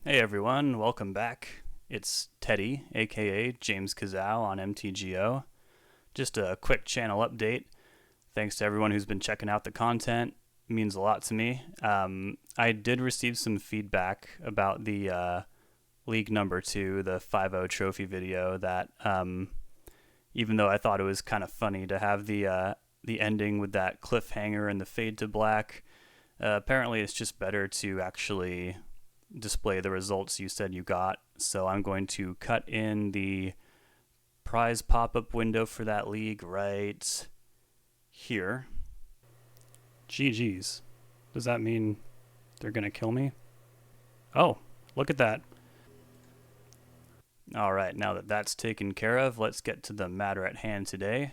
Hey everyone, welcome back. It's Teddy, aka JamesKisau on MTGO. Just a quick channel update. Thanks to everyone who's been checking out the content. It means a lot to me. I did receive some feedback about the League number 2, the 5-0 trophy video that even though I thought it was kind of funny to have the ending with that cliffhanger and the fade to black, apparently it's just better to actually display the results you said you got. So I'm going to cut in the prize pop-up window for that league right here. GG's. Does that mean they're gonna kill me? Oh, look at that. Alright, now that that's taken care of, let's get to the matter at hand today.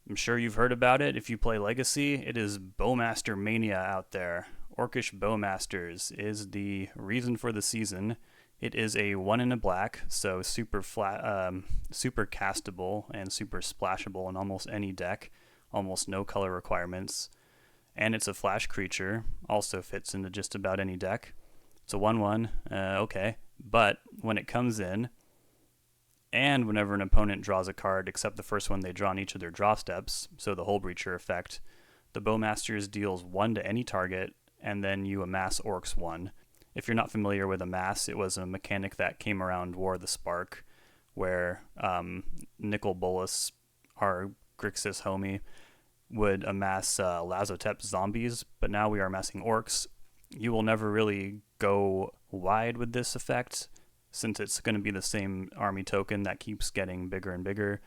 I'm sure you've heard about it if you play Legacy. It is Bowmastermania out there. Orcish Bowmasters is the reason for the season. It is a 1 in a black, so super castable and super splashable in almost any deck, almost no color requirements. And it's a flash creature, also fits into just about any deck. It's a 1/1, okay. But when it comes in, and whenever an opponent draws a card except the first one they draw on each of their draw steps, so the Hull Breacher effect, the Bowmasters deals 1 to any target, and then you amass Orcs 1. If you're not familiar with amass, it was a mechanic that came around War of the Spark, where Nicol Bolas, our Grixis homie, would amass Lazotep zombies, but now we are amassing Orcs. You will never really go wide with this effect, since it's going to be the same army token that keeps getting bigger and bigger.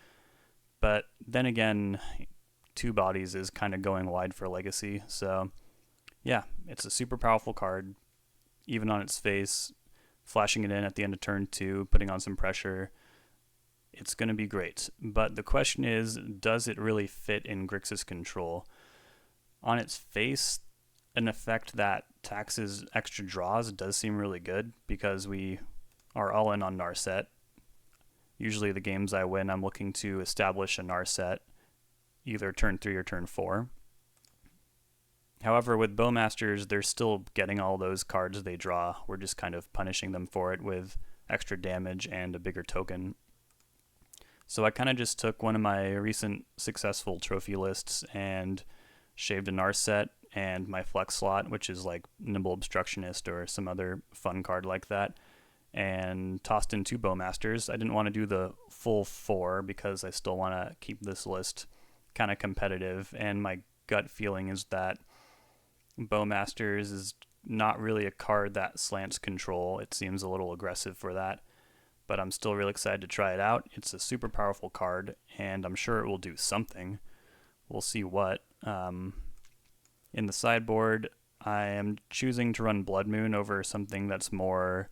But then again, 2 bodies is kind of going wide for Legacy, so yeah, it's a super powerful card, even on its face. Flashing it in at the end of turn 2, putting on some pressure, it's going to be great. But the question is, does it really fit in Grixis control? On its face, an effect that taxes extra draws does seem really good, because we are all in on Narset. Usually the games I win, I'm looking to establish a Narset, either turn 3 or turn 4. However, with Bowmasters, they're still getting all those cards they draw. We're just kind of punishing them for it with extra damage and a bigger token. So I kind of just took one of my recent successful trophy lists and shaved a Narset and my flex slot, which is like Nimble Obstructionist or some other fun card like that, and tossed in 2 Bowmasters. I didn't want to do the full 4 because I still want to keep this list kind of competitive, and my gut feeling is that Bowmasters is not really a card that slants control. It seems a little aggressive for that, but I'm still really excited to try it out. It's a super powerful card, and I'm sure it will do something. We'll see what. In the sideboard, I am choosing to run Blood Moon over something that's more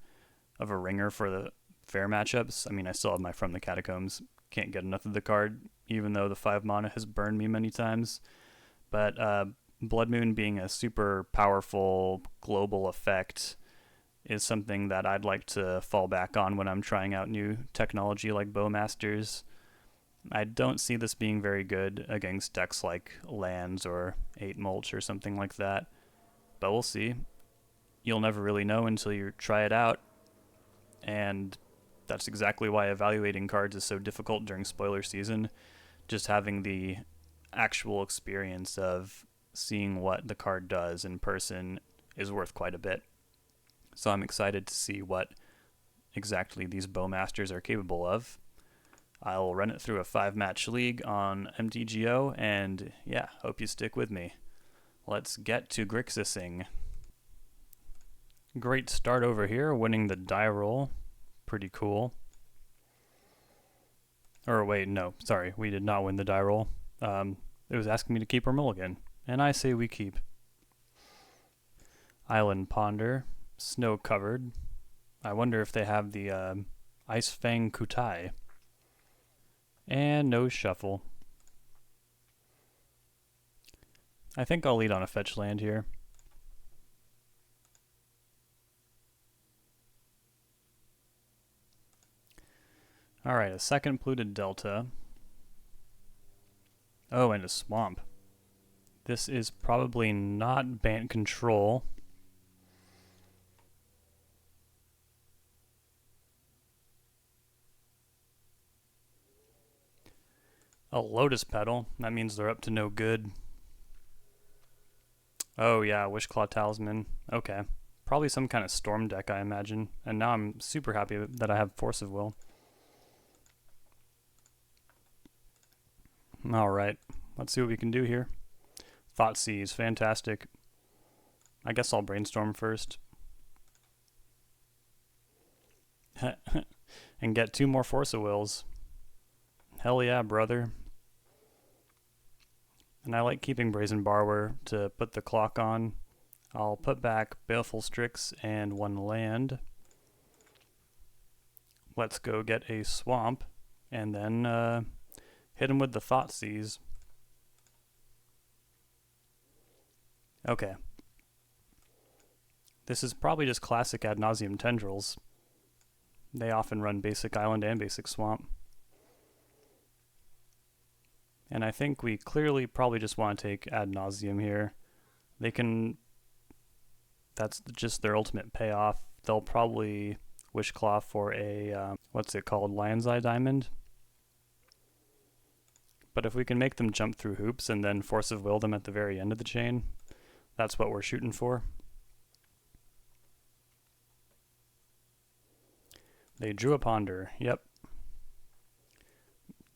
of a ringer for the fair matchups. I mean, I still have my From the Catacombs. Can't get enough of the card, even though the 5 mana has burned me many times. But Blood Moon being a super powerful global effect is something that I'd like to fall back on when I'm trying out new technology like Bowmasters. I don't see this being very good against decks like Lands or 8 Mulch or something like that, but we'll see. You'll never really know until you try it out, and that's exactly why evaluating cards is so difficult during spoiler season. Just having the actual experience of seeing what the card does in person is worth quite a bit. So I'm excited to see what exactly these Bowmasters are capable of. I'll run it through a 5-match league on MTGO, and yeah, hope you stick with me. Let's get to Grixising. Great start over here, winning the die roll. Pretty cool. Or wait, no, sorry, we did not win the die roll. It was asking me to keep our mulligan, and I say we keep. Island Ponder, snow covered. I wonder if they have the Ice Fang Kutai. And no shuffle. I think I'll lead on a fetch land here. Alright, a second Polluted Delta. Oh, and a swamp. This is probably not Bant Control. A Lotus Petal. That means they're up to no good. Oh yeah, Wishclaw Talisman. Okay. Probably some kind of storm deck, I imagine. And now I'm super happy that I have Force of Will. Alright, let's see what we can do here. Thoughtseize, fantastic. I guess I'll brainstorm first. And get 2 more Force of Wills. Hell yeah, brother. And I like keeping Brazen Borrower to put the clock on. I'll put back Baleful Strix and 1 land. Let's go get a swamp and then hit him with the Thoughtseize. Okay. This is probably just classic Ad Nauseam Tendrils. They often run basic island and basic swamp. And I think we clearly probably just want to take Ad Nauseam here. They can... That's just their ultimate payoff. They'll probably Wishclaw for a, what's it called? Lion's Eye Diamond? But if we can make them jump through hoops and then Force of Will them at the very end of the chain, that's what we're shooting for. They drew a Ponder, yep.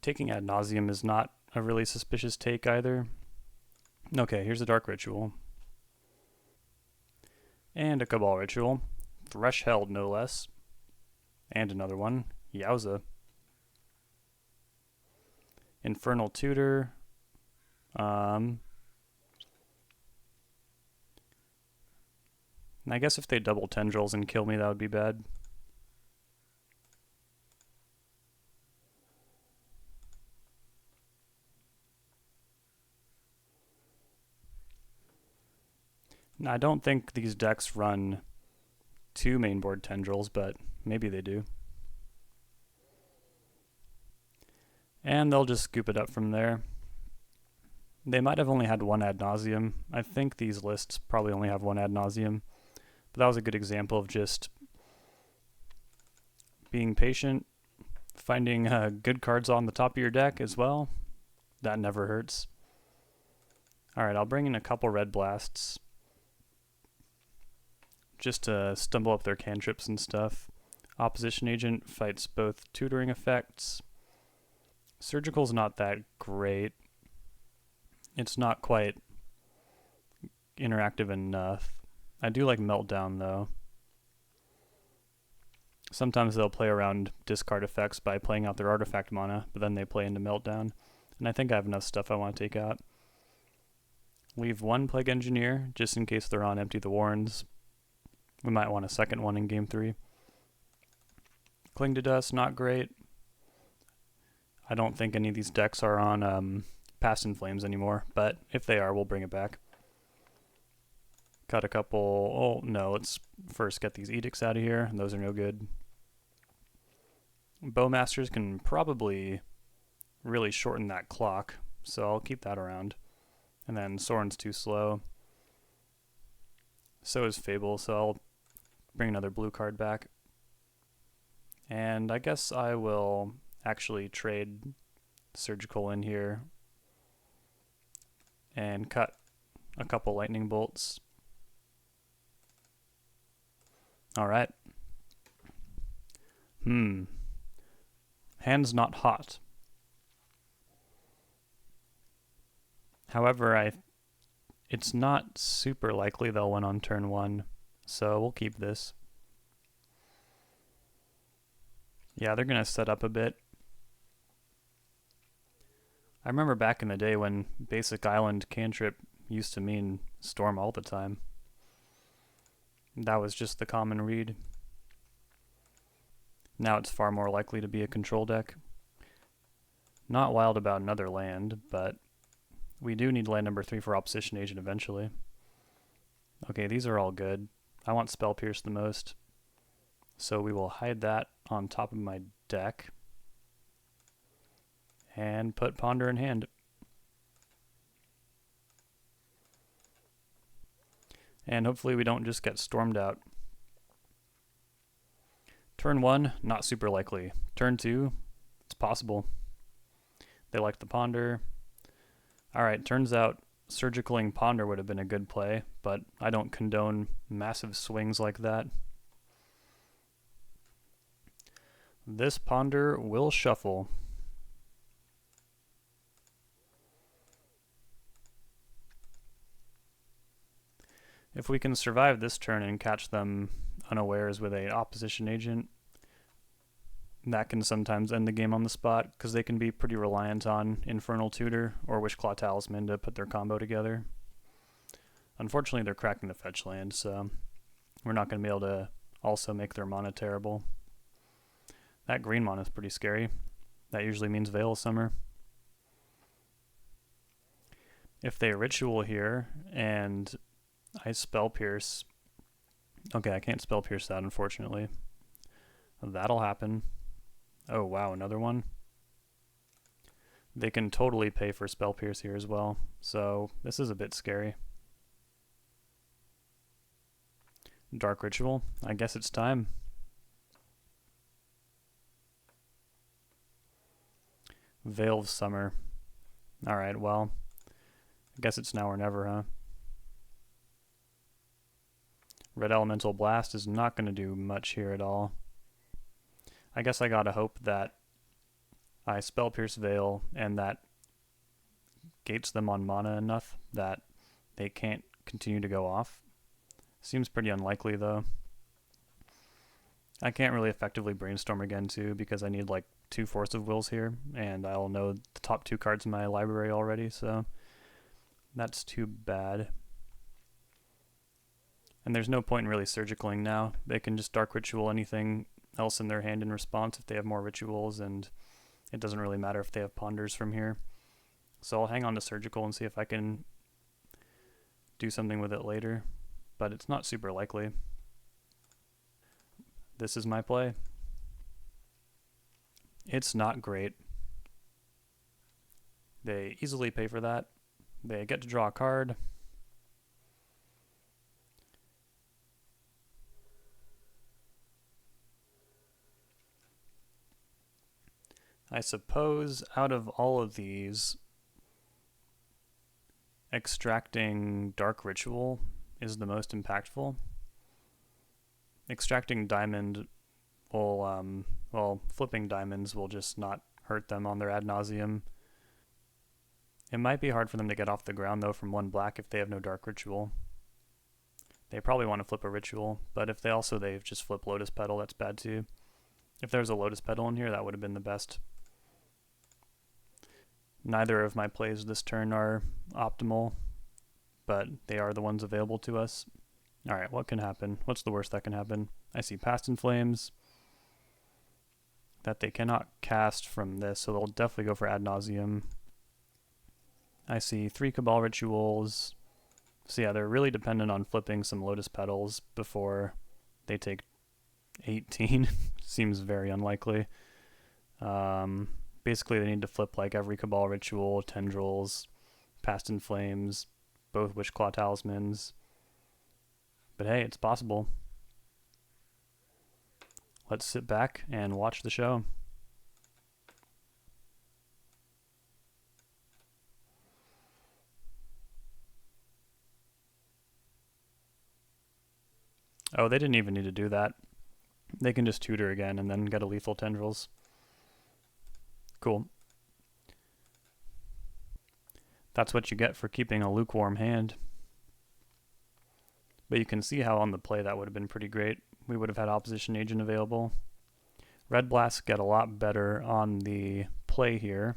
Taking Ad Nauseam is not a really suspicious take either. Okay, here's a Dark Ritual. And a Cabal Ritual. Threshold, no less. And another one. Yowza. Infernal Tutor. I guess if they double Tendrils and kill me, that would be bad. I don't think these decks run 2 mainboard Tendrils, but maybe they do. And they'll just scoop it up from there. They might have only had 1 Ad Nauseam. I think these lists probably only have 1 Ad Nauseam. But that was a good example of just being patient, finding good cards on the top of your deck as well. That never hurts. Alright, I'll bring in a couple Red Blasts just to stumble up their cantrips and stuff. Opposition Agent fights both tutoring effects. Surgical's not that great. It's not quite interactive enough. I do like Meltdown though. Sometimes they'll play around discard effects by playing out their artifact mana, but then they play into Meltdown. And I think I have enough stuff I want to take out. Leave 1 Plague Engineer, just in case they're on Empty the Warrens. We might want a second one in Game 3. Cling to Dust, not great. I don't think any of these decks are on Past in Flames anymore, but if they are, we'll bring it back. Cut a couple... Oh, no, let's first get these Edicts out of here. Those are no good. Bowmasters can probably really shorten that clock, so I'll keep that around. And then Sorin's too slow. So is Fable, so I'll bring another blue card back. And I guess I will actually trade Surgical in here and cut a couple lightning bolts. Alright. Hand's not hot. However, it's not super likely they'll win on turn 1, so we'll keep this. Yeah, they're going to set up a bit. I remember back in the day when basic island cantrip used to mean storm all the time. That was just the common read. Now it's far more likely to be a control deck. Not wild about another land, but we do need land number 3 for Opposition Agent eventually. Okay, these are all good. I want Spell Pierce the most, so we will hide that on top of my deck and put Ponder in hand. And hopefully we don't just get stormed out. Turn 1, not super likely. Turn 2, it's possible. They like the Ponder. Alright, turns out Surgicaling Ponder would have been a good play, but I don't condone massive swings like that. This Ponder will shuffle. If we can survive this turn and catch them unawares with an opposition agent, that can sometimes end the game on the spot, because they can be pretty reliant on Infernal Tutor or Wishclaw Talisman to put their combo together. Unfortunately, they're cracking the fetch land, so we're not going to be able to also make their mana terrible. That green mana is pretty scary. That usually means Veil of Summer. If they Ritual here and I Spell Pierce... Okay, I can't Spell Pierce that, unfortunately. That'll happen. Oh wow, another one. They can totally pay for Spell Pierce here as well, so this is a bit scary. Dark Ritual, I guess it's time. Veil of Summer. Alright, well, I guess it's now or never, huh? Red Elemental Blast is not going to do much here at all. I guess I gotta hope that I Spell Pierce Veil and that gates them on mana enough that they can't continue to go off. Seems pretty unlikely though. I can't really effectively Brainstorm again too because I need like 2 Force of Wills here, and I'll know the top 2 cards in my library already, so that's too bad. And there's no point in really Surgicaling now. They can just Dark Ritual anything else in their hand in response if they have more rituals, and it doesn't really matter if they have Ponders from here. So I'll hang on to Surgical and see if I can do something with it later, but it's not super likely. This is my play. It's not great. They easily pay for that. They get to draw a card. I suppose out of all of these, extracting Dark Ritual is the most impactful. Extracting Diamond will, well, flipping diamonds will just not hurt them on their ad nauseum. It might be hard for them to get off the ground though from 1 black if they have no Dark Ritual. They probably want to flip a Ritual, but if they've just flipped Lotus Petal, that's bad too. If there's a Lotus Petal in here, that would have been the best. Neither of my plays this turn are optimal, but they are the ones available to us. Alright, what can happen? What's the worst that can happen? I see Past in Flames that they cannot cast from this, so they'll definitely go for Ad Nauseam. I see 3 Cabal Rituals. So yeah, they're really dependent on flipping some Lotus Petals before they take 18. Seems very unlikely. Basically, they need to flip like every Cabal Ritual, Tendrils, Past in Flames, both Wishclaw Talismans. But hey, it's possible. Let's sit back and watch the show. Oh, they didn't even need to do that. They can just tutor again and then get a lethal Tendrils. Cool. That's what you get for keeping a lukewarm hand. But you can see how on the play that would have been pretty great. We would have had opposition agent available. Red Blasts get a lot better on the play here.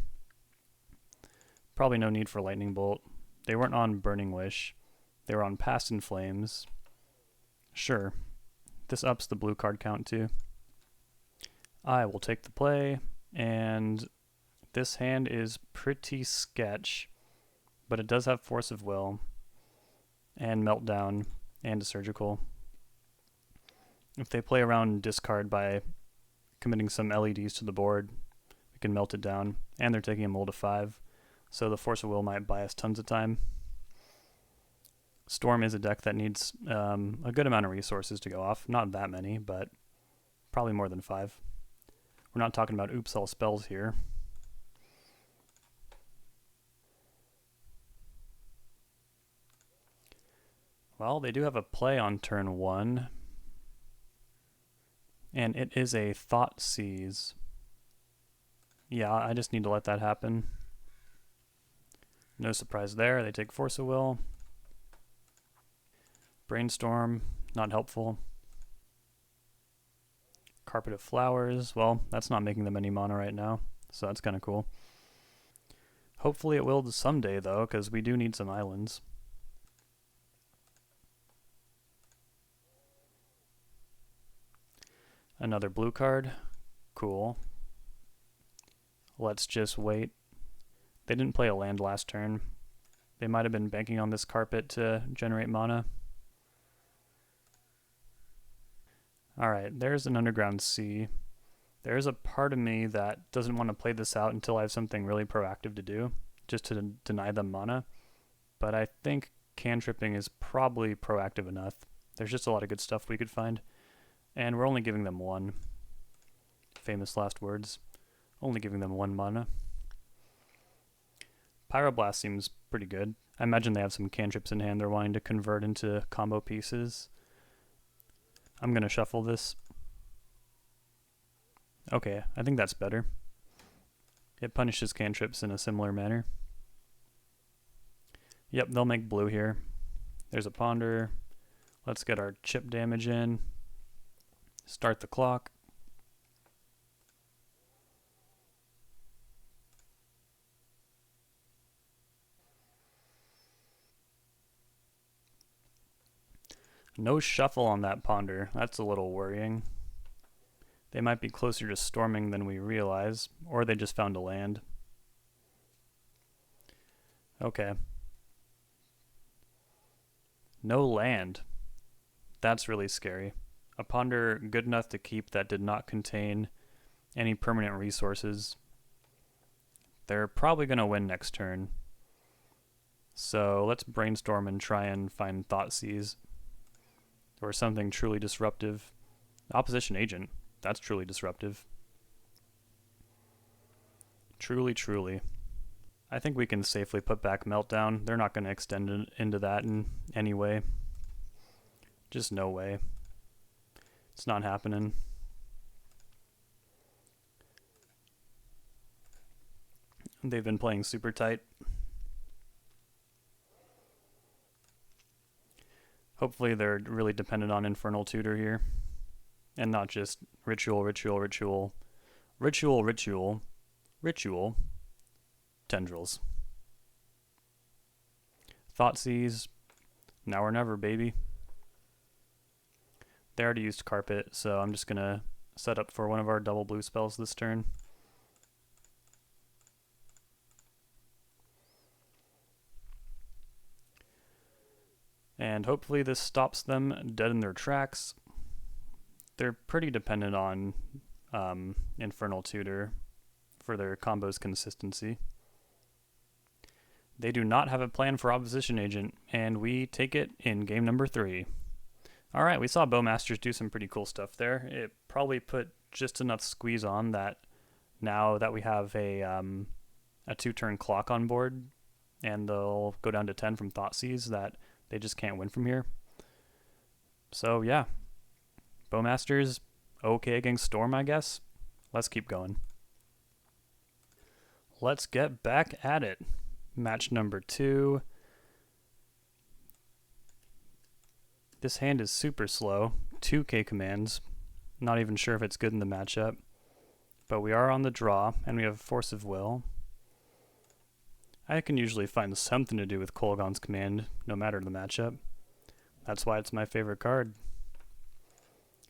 Probably no need for Lightning Bolt. They weren't on Burning Wish. They were on Past in Flames. Sure. This ups the blue card count too. I will take the play, and this hand is pretty sketch, but it does have Force of Will, and Meltdown, and a Surgical. If they play around discard by committing some LEDs to the board, we can melt it down, and they're taking a mold of 5, so the Force of Will might buy us tons of time. Storm is a deck that needs a good amount of resources to go off. Not that many, but probably more than 5. We're not talking about oops all spells here. Well, they do have a play on turn 1. And it is a Thoughtseize. Yeah, I just need to let that happen. No surprise there. They take Force of Will. Brainstorm, not helpful. Carpet of Flowers. Well, that's not making them any mana right now, so that's kind of cool. Hopefully it will someday, though, because we do need some islands. Another blue card. Cool. Let's just wait. They didn't play a land last turn. They might have been banking on this carpet to generate mana. Alright, there's an Underground Sea. There's a part of me that doesn't want to play this out until I have something really proactive to do, just to deny them mana. But I think cantripping is probably proactive enough. There's just a lot of good stuff we could find. And we're only giving them 1. Famous last words. Only giving them 1 mana. Pyroblast seems pretty good. I imagine they have some cantrips in hand they're wanting to convert into combo pieces. I'm going to shuffle this. Okay, I think that's better. It punishes cantrips in a similar manner. Yep, they'll make blue here. There's a Ponder. Let's get our chip damage in. Start the clock. No shuffle on that Ponder. That's a little worrying. They might be closer to storming than we realize, or they just found a land. Okay. No land. That's really scary. A Ponder good enough to keep that did not contain any permanent resources. They're probably going to win next turn. So let's brainstorm and try and find Thoughtseize. Or something truly disruptive. Opposition Agent. That's truly disruptive. Truly, truly. I think we can safely put back Meltdown. They're not going to extend it into that in any way. Just no way. It's not happening. They've been playing super tight. Hopefully they're really dependent on Infernal Tutor here. And not just ritual, ritual, ritual, ritual, ritual, ritual, tendrils. Thoughtseize, now or never, baby. They already used Carpet, so I'm just going to set up for one of our double blue spells this turn. And hopefully this stops them dead in their tracks. They're pretty dependent on Infernal Tutor for their combos consistency. They do not have a plan for Opposition Agent, and we take it in game number 3. Alright, we saw Bowmasters do some pretty cool stuff there. It probably put just enough squeeze on that now that we have a 2-turn clock on board, and they'll go down to 10 from Thoughtseize, that they just can't win from here. So yeah, Bowmasters okay against Storm, I guess. Let's keep going. Let's get back at it. Match number 2. This hand is super slow. 2k commands. Not even sure if it's good in the matchup. But we are on the draw, and we have Force of Will. I can usually find something to do with Kolaghan's command, no matter the matchup. That's why it's my favorite card.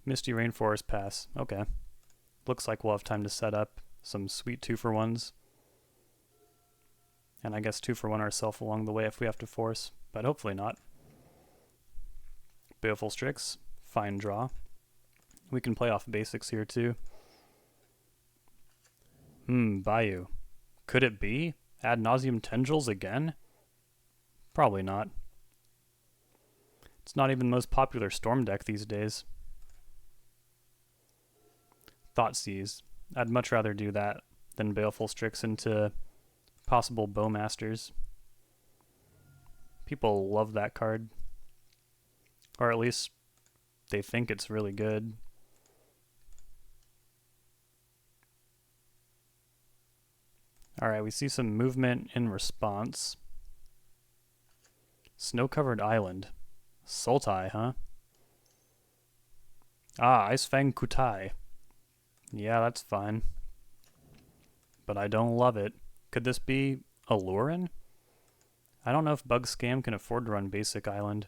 Misty Rainforest pass. Okay. Looks like we'll have time to set up some sweet 2-for-1s. And I guess 2-for-1 ourselves along the way if we have to force, but hopefully not. Baleful Strix. Fine draw. We can play off basics here too. Bayou. Could it be? Ad nauseum tendrils again? Probably not. It's not even the most popular Storm deck these days. Thoughtseize. I'd much rather do that than Baleful Strix into possible Bowmasters. People love that card. Or at least they think it's really good. Alright, we see some movement in response. Snow-covered island. Sultai, huh? Ah, Icefang Kutai. Yeah, that's fine. But I don't love it. Could this be Alurin? I don't know if Bug Scam can afford to run basic island.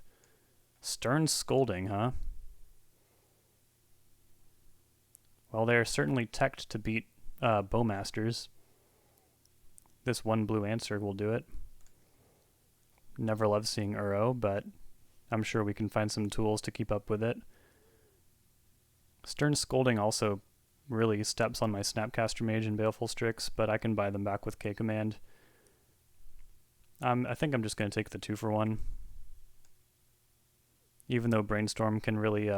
Stern Scolding, huh? Well, they are certainly teched to beat Bowmasters. This one blue answer will do it. Never loved seeing Uro, but I'm sure we can find some tools to keep up with it. Stern Scolding also really steps on my Snapcaster Mage and Baleful Strix, but I can buy them back with K-Command. I think I'm just going to take the 2-for-1. Even though Brainstorm can really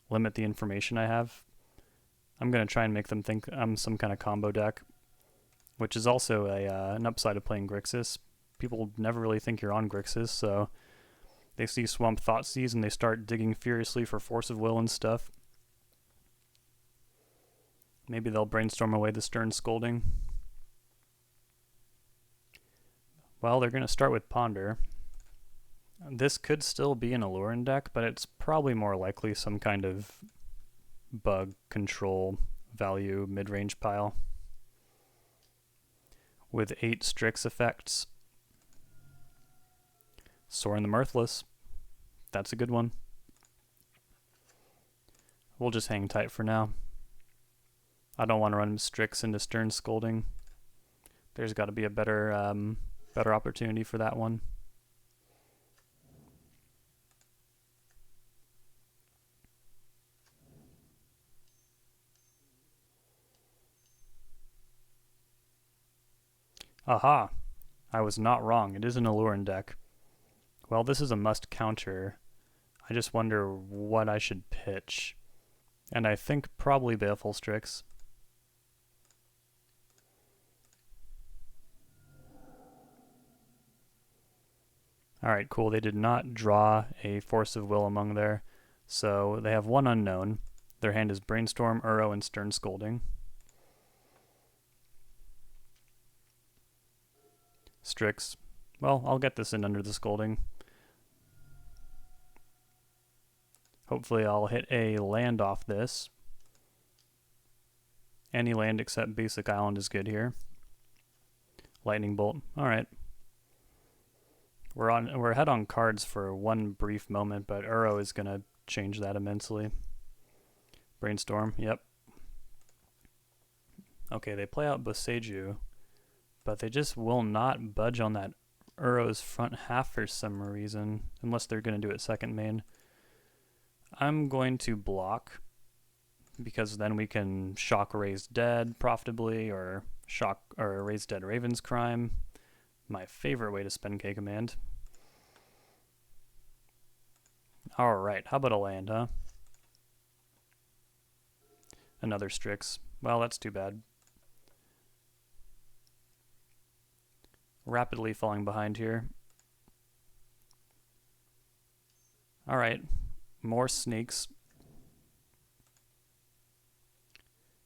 limit the information I have, I'm going to try and make them think I'm some kind of combo deck, which is also an upside of playing Grixis. People never really think you're on Grixis, so they see Swamp Thoughtseize and they start digging furiously for Force of Will and stuff. Maybe they'll brainstorm away the Stern Scolding. Well, they're going to start with Ponder. This could still be an Alurin deck, but it's probably more likely some kind of bug control value mid-range pile with 8 Strix effects. Sorin the Mirthless. That's a good one. We'll just hang tight for now. I don't want to run Strix into Stern Scolding. There's got to be a better opportunity for that one. Aha! I was not wrong. It is an Alurin deck. Well, this is a must counter. I just wonder what I should pitch. And I think probably Baleful Strix. Alright, cool. They did not draw a Force of Will among there. So they have one unknown. Their hand is Brainstorm, Uro, and Stern Scolding. Strix. Well, I'll get this in under the Scolding. Hopefully I'll hit a land off this. Any land except basic island is good here. Lightning Bolt. Alright. We're ahead on cards for one brief moment, but Uro is going to change that immensely. Brainstorm, yep. Okay, they play out Boseiju, but they just will not budge on that Uro's front half for some reason, unless they're going to do it second main. I'm going to block, because then we can shock Raise Dead profitably, or Raise Dead Raven's Crime. My favorite way to spend K-Command. Alright, how about a land, huh? Another Strix. Well, that's too bad. Rapidly falling behind here. Alright, more snakes.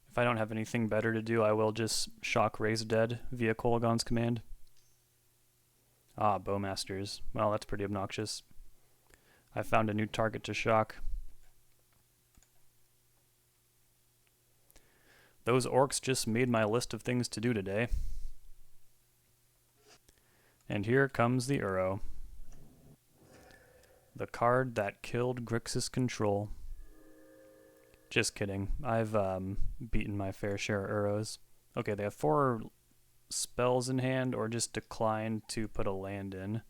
If I don't have anything better to do, I will just shock Raise Dead via Kolaghan's command. Ah, Bowmasters. Well, that's pretty obnoxious. I found a new target to shock. Those orcs just made my list of things to do today. And here comes the Uro. The card that killed Grixis control. Just kidding. I've beaten my fair share of Uros. Okay, they have 4 spells in hand, or just decline to put a land in.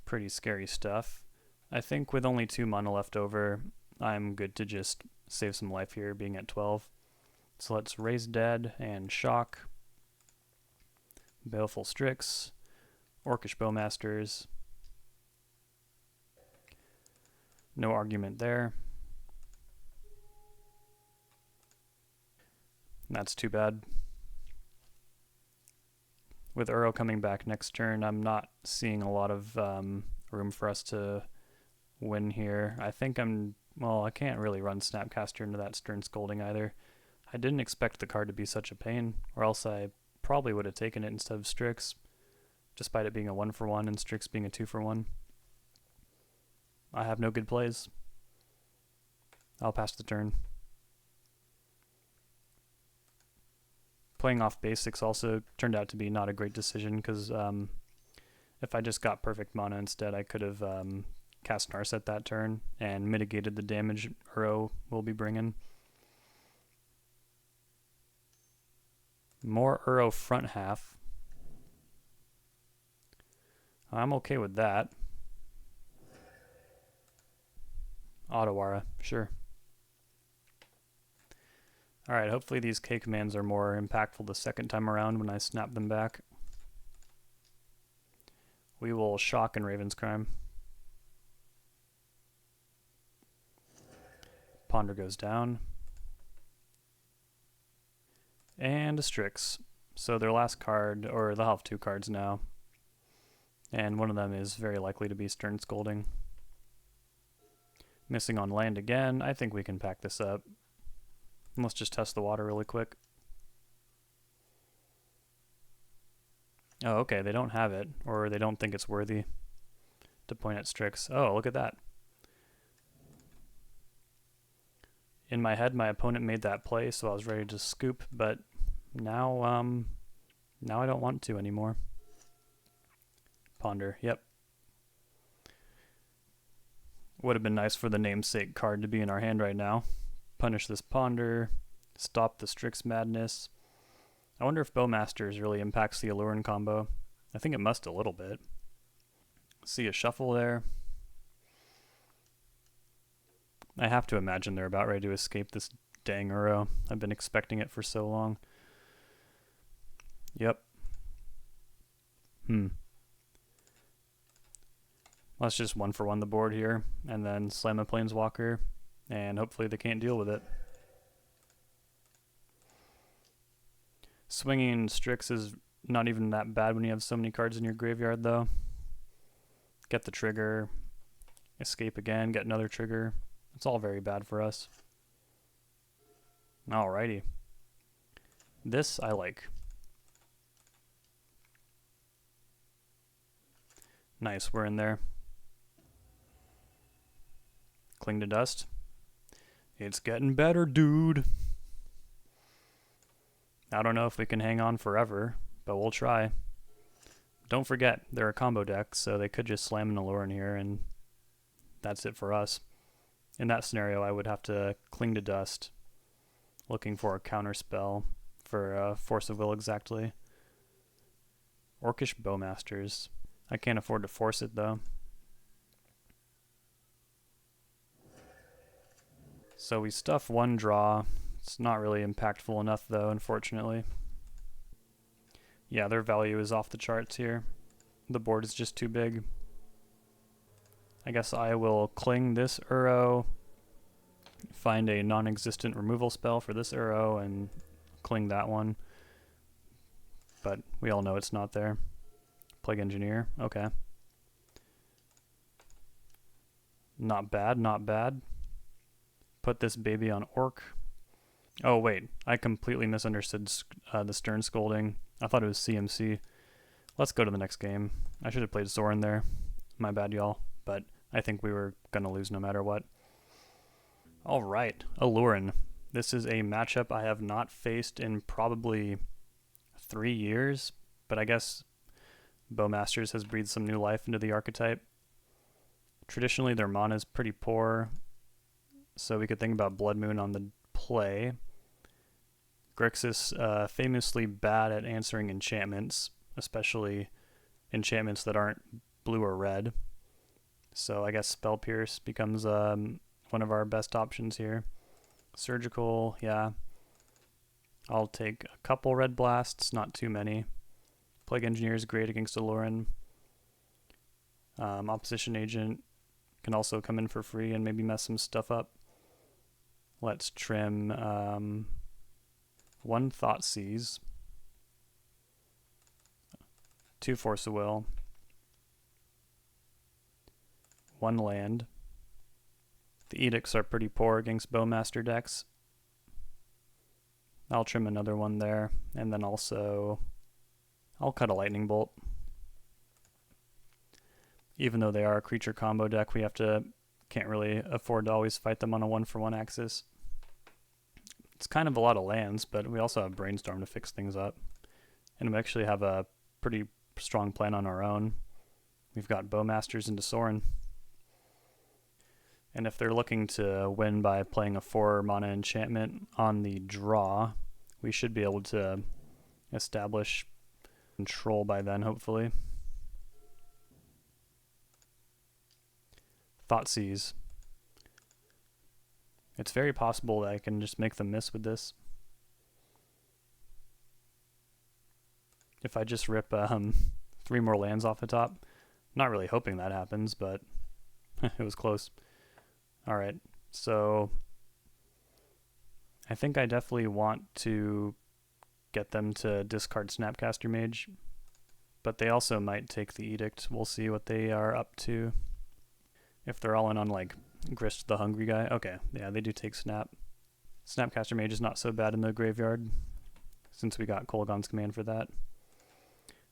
Pretty scary stuff. I think with only 2 mana left over, I'm good to just save some life here, being at 12. So let's Raise Dead and shock. Baleful Strix. Orcish Bowmasters. No argument there. That's too bad. With Uro coming back next turn, I'm not seeing a lot of room for us to win here. I think well, I can't really run Snapcaster into that Stern Scolding either. I didn't expect the card to be such a pain, or else I probably would have taken it instead of Strix, despite it being a 1-for-1 and Strix being a 2-for-1. I have no good plays. I'll pass the turn. Playing off basics also turned out to be not a great decision, because if I just got perfect mana instead, I could have cast Narset that turn and mitigated the damage Uro will be bringing. More Uro front half. I'm okay with that. Otawara, sure. Alright, hopefully these K commands are more impactful the second time around when I snap them back. We will shock and Raven's Crime. Ponder goes down. And a Strix. So their last card, or they'll have 2 cards now. And one of them is very likely to be Stern Scolding. Missing on land again. I think we can pack this up. And let's just test the water really quick. Oh, okay, they don't have it, or they don't think it's worthy to point at Strix. Oh, look at that. In my head, my opponent made that play, so I was ready to scoop, but now, now I don't want to anymore. Ponder, yep. Would have been nice for the namesake card to be in our hand right now. Punish this Ponder, stop the Strix madness. I wonder if Bowmasters really impacts the Allurin combo. I think it must a little bit. See a shuffle there. I have to imagine they're about ready to escape this dang Uro. I've been expecting it for so long. Yep. Let's just 1-for-1 the board here, and then slam a Planeswalker, and hopefully they can't deal with it. Swinging Strix is not even that bad when you have so many cards in your graveyard, though. Get the trigger, escape again, get another trigger. It's all very bad for us. Alrighty. This I like. Nice, we're in there. Cling to Dust. It's getting better, dude. I don't know if we can hang on forever, but we'll try. Don't forget, they're a combo deck, so they could just slam an Allurin here, and that's it for us. In that scenario, I would have to Cling to Dust, looking for a counter spell for Force of Will exactly. Orcish Bowmasters. I can't afford to force it, though. So we stuff 1 draw. It's not really impactful enough, though, unfortunately. Yeah, their value is off the charts here. The board is just too big. I guess I will cling this Uro, find a non-existent removal spell for this Uro, and cling that one. But we all know it's not there. Plague Engineer, okay. Not bad, not bad. Put this baby on Orc. Oh wait, I completely misunderstood the Stern Scolding. I thought it was CMC. Let's go to the next game. I should have played Zoran there. My bad, y'all. But I think we were going to lose no matter what. Alright, Allurin. This is a matchup I have not faced in probably 3 years. But I guess Bowmasters has breathed some new life into the archetype. Traditionally, their mana is pretty poor. So we could think about Blood Moon on the play. Grixis, famously bad at answering enchantments, especially enchantments that aren't blue or red. So I guess Spell Pierce becomes one of our best options here. Surgical, yeah. I'll take a couple Red Blasts, not too many. Plague Engineer is great against Allurin. Opposition Agent can also come in for free and maybe mess some stuff up. Let's trim 1 Thoughtseize, 2 Force of Will, 1 land, The edicts are pretty poor against Bowmaster decks. I'll trim another one there, and then also I'll cut a lightning bolt. Even though they are a creature combo deck, we can't really afford to always fight them on a 1-for-1 axis. It's kind of a lot of lands, but we also have Brainstorm to fix things up. And we actually have a pretty strong plan on our own. We've got Bowmasters into Sorin. And if they're looking to win by playing a 4-mana enchantment on the draw, we should be able to establish control by then, hopefully. Thoughtseize. It's very possible that I can just make them miss with this. If I just rip 3 more lands off the top. I'm not really hoping that happens, but it was close. Alright, so I think I definitely want to get them to discard Snapcaster Mage, but they also might take the Edict. We'll see what they are up to. If they're all in on like Grist the Hungry Guy. Okay, yeah, they do take Snap. Snapcaster Mage is not so bad in the graveyard, since we got Kolaghan's Command for that.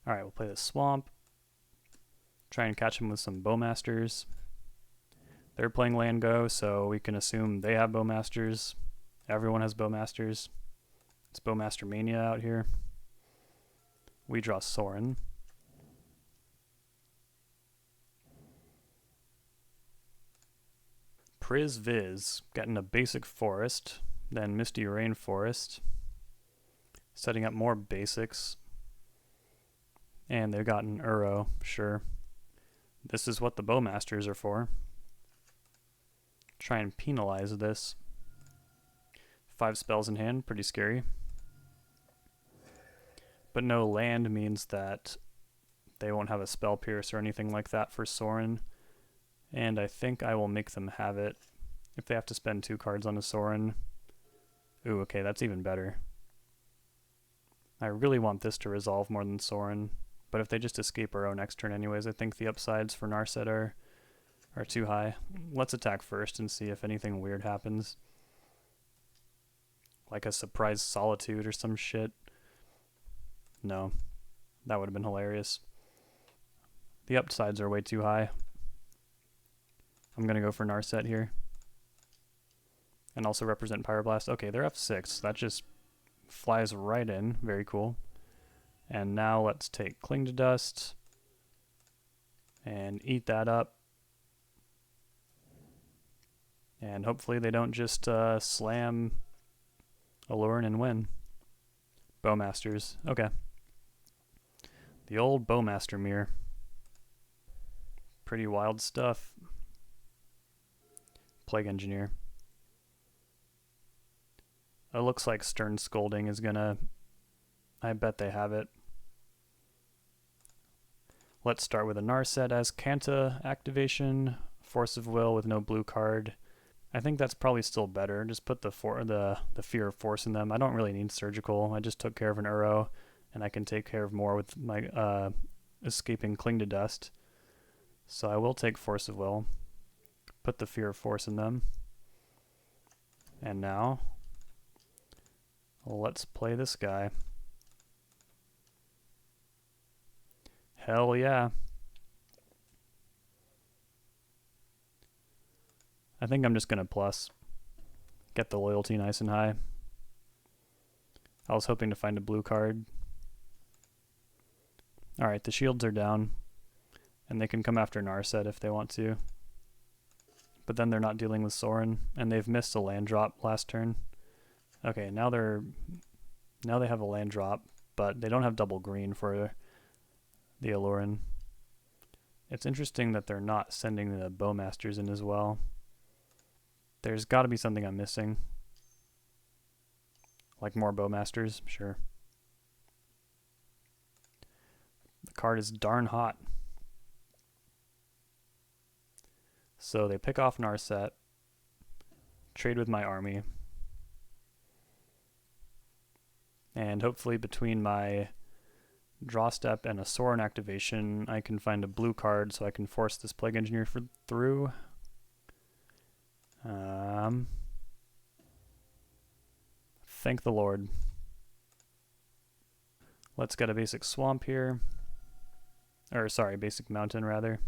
Alright, we'll play the Swamp. Try and catch him with some Bowmasters. They're playing land go, so we can assume they have Bowmasters. Everyone has Bowmasters. It's Bowmastermania out here. We draw Sorin. Priz Viz, getting a basic forest, then Misty Rainforest, setting up more basics, and they've got an Uro, sure. This is what the Bowmasters are for. Try and penalize this. 5 spells in hand, pretty scary. But no land means that they won't have a Spell Pierce or anything like that for Sorin. And I think I will make them have it if they have to spend 2 cards on a Sorin. Ooh, okay, that's even better. I really want this to resolve more than Sorin, but if they just escape Uro next turn anyways, I think the upsides for Narset are too high. Let's attack first and see if anything weird happens. Like a surprise Solitude or some shit. No, that would have been hilarious. The upsides are way too high. I'm going to go for Narset here. And also represent Pyroblast. Okay, they're F6. That just flies right in. Very cool. And now let's take Cling to Dust and eat that up. And hopefully they don't just slam Allurin and win. Bowmasters. Okay. The old Bowmastermania. Pretty wild stuff. Plague Engineer. It looks like Stern Scolding is gonna... I bet they have it. Let's start with a Narset as Kanta activation. Force of Will with no blue card. I think that's probably still better. Just put the Fear of Force in them. I don't really need Surgical. I just took care of an Uro, and I can take care of more with my escaping Cling to Dust. So I will take Force of Will. Put the Fear of Force in them. And now, let's play this guy. Hell yeah. I think I'm just going to plus. Get the loyalty nice and high. I was hoping to find a blue card. Alright, the shields are down. And they can come after Narset if they want to. But then they're not dealing with Sorin. And they've missed a land drop last turn. Okay, now they have a land drop. But they don't have double green for the Allurin. It's interesting that they're not sending the Bowmasters in as well. There's got to be something I'm missing. Like more Bowmasters, sure. The card is darn hot. So they pick off Narset. Trade with my army. And hopefully between my draw step and a Sorin activation, I can find a blue card so I can force this Plague Engineer through. Thank the Lord. Let's get a basic swamp here. Or sorry, basic mountain rather.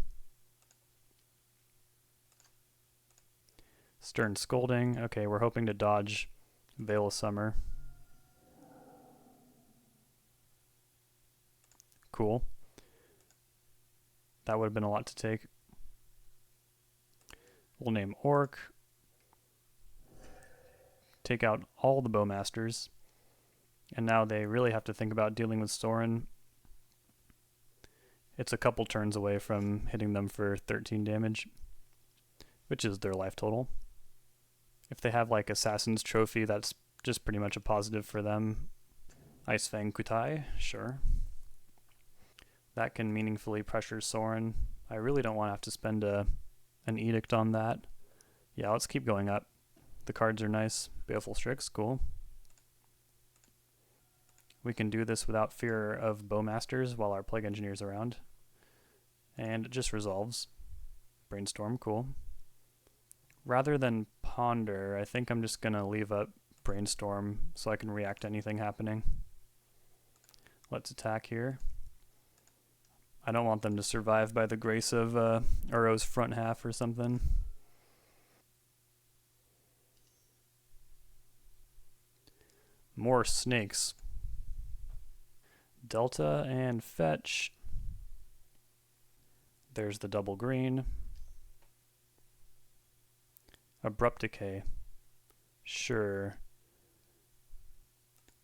Stern Scolding. Okay, we're hoping to dodge Veil of Summer. Cool. That would have been a lot to take. We'll name Orc. Take out all the Bowmasters. And now they really have to think about dealing with Sorin. It's a couple turns away from hitting them for 13 damage, which is their life total. If they have like Assassin's Trophy, that's just pretty much a positive for them. Ice Fang Kutai, sure. That can meaningfully pressure Sorin. I really don't want to have to spend an edict on that. Yeah, let's keep going up. The cards are nice. Baleful Strix, cool. We can do this without fear of Bowmasters while our Plague Engineer's around. And it just resolves. Brainstorm, cool. Rather than Ponder, I think I'm just going to leave up Brainstorm so I can react to anything happening. Let's attack here. I don't want them to survive by the grace of Uro's front half or something. More snakes. Delta and fetch. There's the double green. Abrupt Decay. Sure.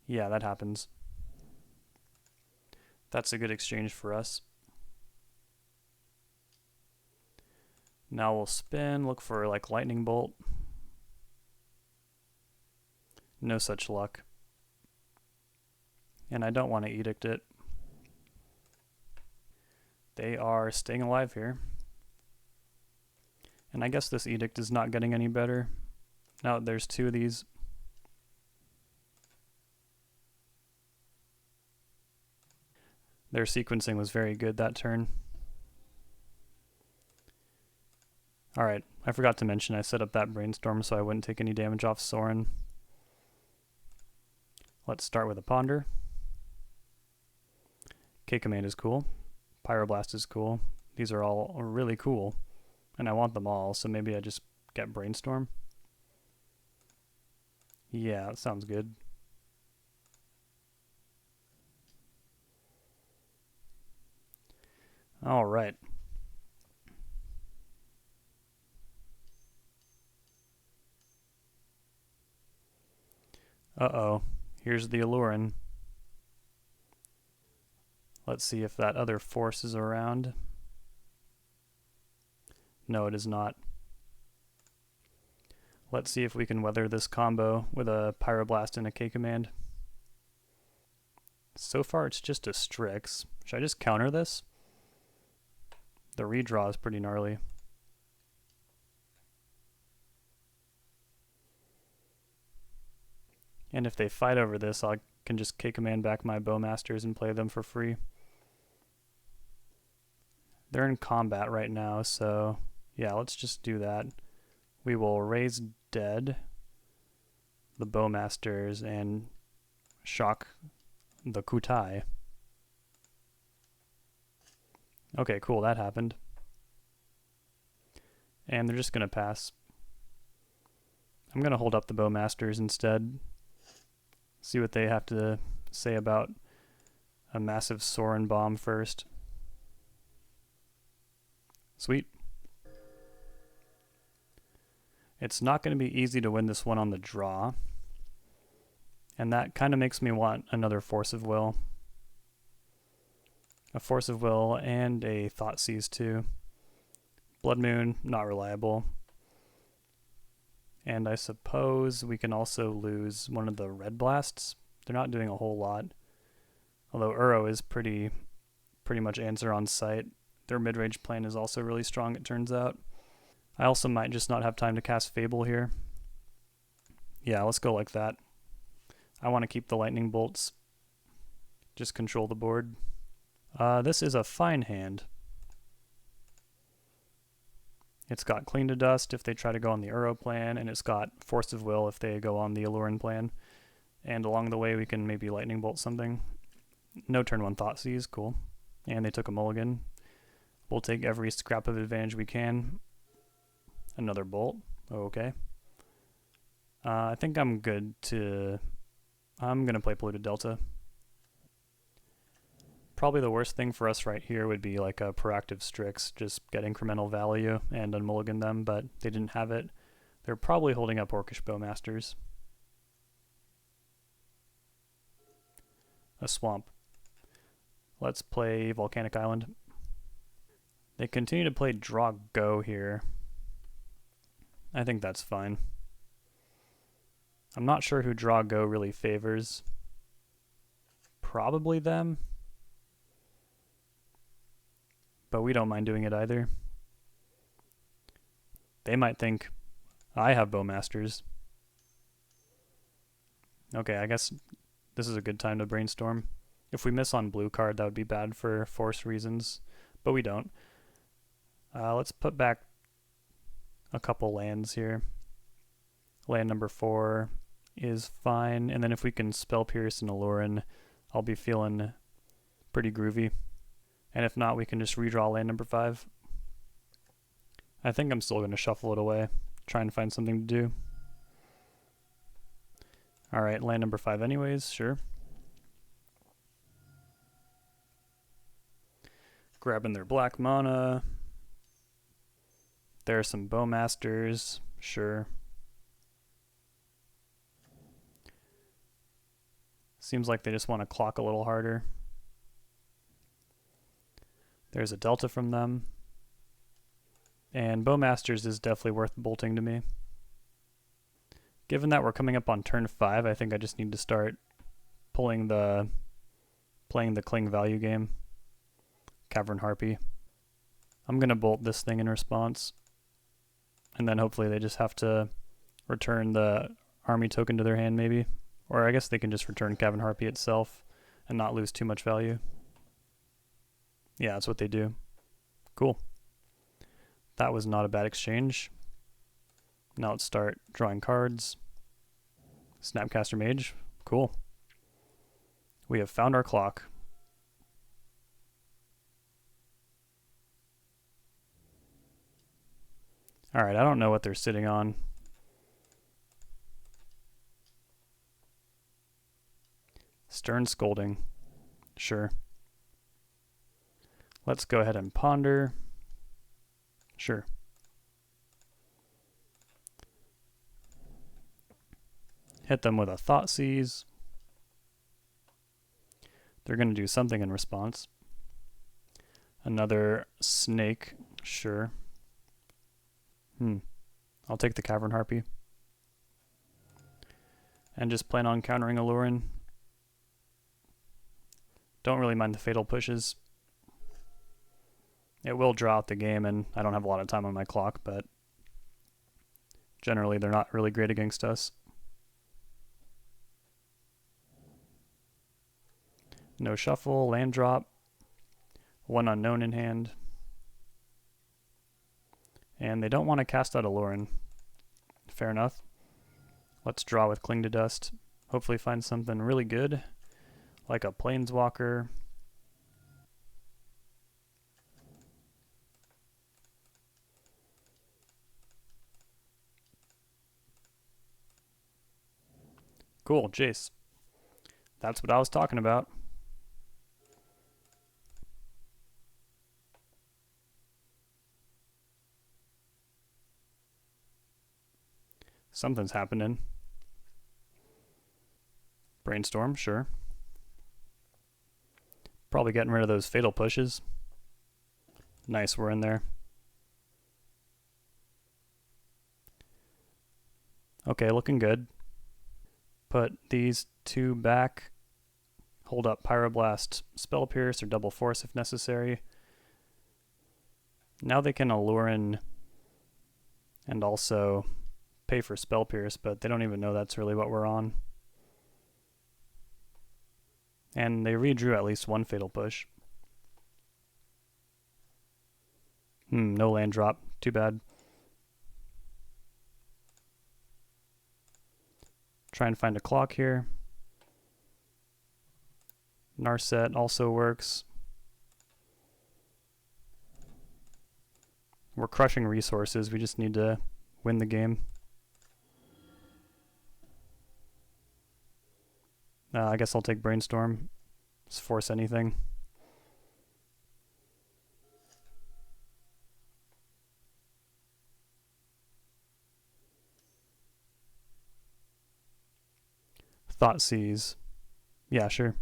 Yeah, that happens. That's a good exchange for us. Now we'll spin, look for like Lightning Bolt. No such luck. And I don't want to edict it. They are staying alive here. And I guess this edict is not getting any better. Now there's two of these. Their sequencing was very good that turn. Alright, I forgot to mention I set up that Brainstorm so I wouldn't take any damage off Sorin. Let's start with a Ponder. K-Command is cool. Pyroblast is cool. These are all really cool. And I want them all, so maybe I just get Brainstorm. Yeah, that sounds good. Alright. Uh-oh. Here's the Allurin. Let's see if that other force is around. No, it is not. Let's see if we can weather this combo with a Pyroblast and a K-Command. So far it's just a Strix. Should I just counter this? The redraw is pretty gnarly. And if they fight over this, I can just K-Command back my Bowmasters and play them for free. They're in combat right now, so yeah, let's just do that. We will raise dead the Bowmasters and shock the Kutai. Okay, cool, that happened. And they're just going to pass. I'm going to hold up the Bowmasters instead. See what they have to say about a massive Sorin bomb first. Sweet. It's not going to be easy to win this one on the draw. And that kind of makes me want another Force of Will. A Force of Will and a Thoughtseize too. Blood Moon, not reliable. And I suppose we can also lose one of the Red Blasts. They're not doing a whole lot. Although Uro is pretty much answer on sight. Their mid-range plan is also really strong, it turns out. I also might just not have time to cast Fable here. Yeah, let's go like that. I want to keep the Lightning Bolts. Just control the board. This is a fine hand. It's got Cling to Dust if they try to go on the Uro plan, and it's got Force of Will if they go on the Alurin plan. And along the way, we can maybe Lightning Bolt something. No turn 1 Thoughtseize, cool. And they took a mulligan. We'll take every scrap of advantage we can. Another Bolt, okay. I think I'm good to... I'm going to play Polluted Delta. Probably the worst thing for us right here would be like a Proactive Strix, just get incremental value and unmulligan them, but they didn't have it. They're probably holding up Orcish Bowmasters. A Swamp. Let's play Volcanic Island. They continue to play Draw Go here. I think that's fine. I'm not sure who Draw Go really favors. Probably them. But we don't mind doing it either. They might think, I have Bowmasters. Okay, I guess this is a good time to brainstorm. If we miss on blue card, that would be bad for force reasons, but we don't. Let's put back a couple lands here. Land number 4 is fine, and then if we can Spell Pierce and Alurin, I'll be feeling pretty groovy. And if not, we can just redraw land number 5. I think I'm still going to shuffle it away, try and find something to do. Alright, land number 5 anyways, sure. Grabbing their black mana. There are some Bowmasters, sure. Seems like they just want to clock a little harder. There's a Delta from them. And Bowmasters is definitely worth bolting to me. Given that we're coming up on turn 5, I think I just need to start playing the Cling value game. Cavern Harpy. I'm going to bolt this thing in response. And then hopefully they just have to return the army token to their hand maybe. Or I guess they can just return Cavern Harpy itself and not lose too much value. Yeah, that's what they do. Cool. That was not a bad exchange. Now let's start drawing cards. Snapcaster Mage. Cool. We have found our clock. Alright, I don't know what they're sitting on. Stern Scolding. Sure. Let's go ahead and ponder. Sure. Hit them with a Thoughtseize. They're going to do something in response. Another Snake. Sure. I'll take the Cavern Harpy. And just plan on countering Alurin. Don't really mind the Fatal Pushes. It will draw out the game, and I don't have a lot of time on my clock, but generally they're not really great against us. No shuffle, land drop, 1 unknown in hand. And they don't want to cast out Alurin. Fair enough. Let's draw with Cling to Dust. Hopefully find something really good, like a Planeswalker. Cool, Jace. That's what I was talking about. Something's happening. Brainstorm, sure. Probably getting rid of those Fatal Pushes. Nice, we're in there. Okay, looking good. Put these 2 back. Hold up Pyroblast, Spell Pierce, or Double Force if necessary. Now they can Alurin and also pay for Spell Pierce, but they don't even know that's really what we're on. And they redrew at least 1 Fatal Push. No land drop. Too bad. Try and find a clock here. Narset also works. We're crushing resources. We just need to win the game. I guess I'll take Brainstorm. Just force anything. Thoughtseize. Yeah, sure.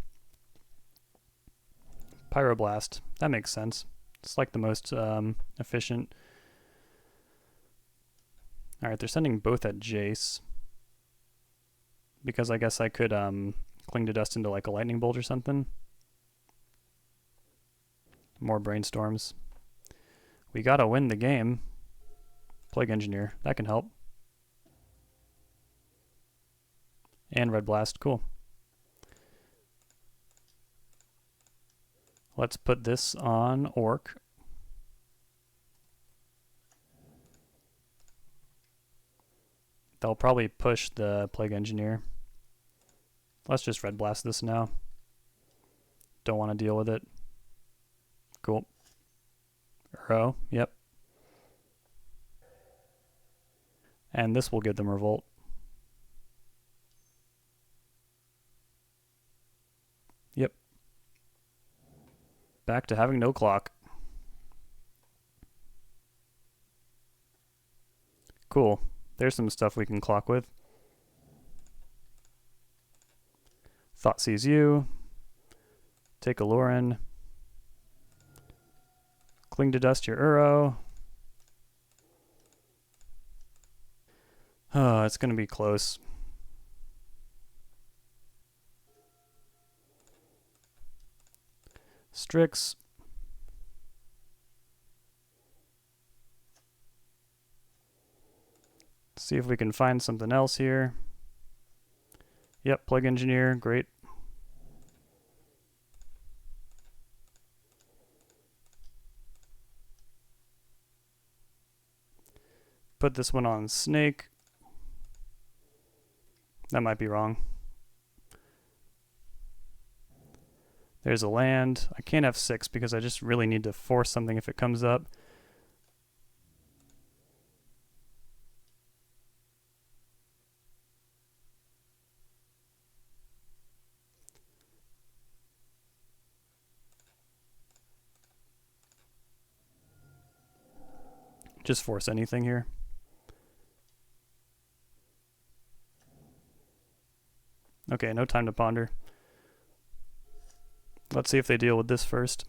Pyroblast. That makes sense. It's like the most efficient. Alright, they're sending both at Jace. Because I guess I could Cling to Dust into like a Lightning Bolt or something. More Brainstorms. We gotta win the game. Plague Engineer. That can help. And Red Blast. Cool. Let's put this on Orc. They'll probably push the Plague Engineer. Let's just Red Blast this now. Don't want to deal with it. Cool. Uro, yep. And this will give them Revolt. Yep. Back to having no clock. Cool. There's some stuff we can clock with. Thoughtseize you. Take a Lauren. Cling to Dust your Uro. Oh, it's going to be close. Strix. See if we can find something else here. Yep, Plague Engineer, great. Put this one on Snake. That might be wrong. There's a land. I can't have 6 because I just really need to force something if it comes up. Just force anything here. Okay, no time to ponder. Let's see if they deal with this first.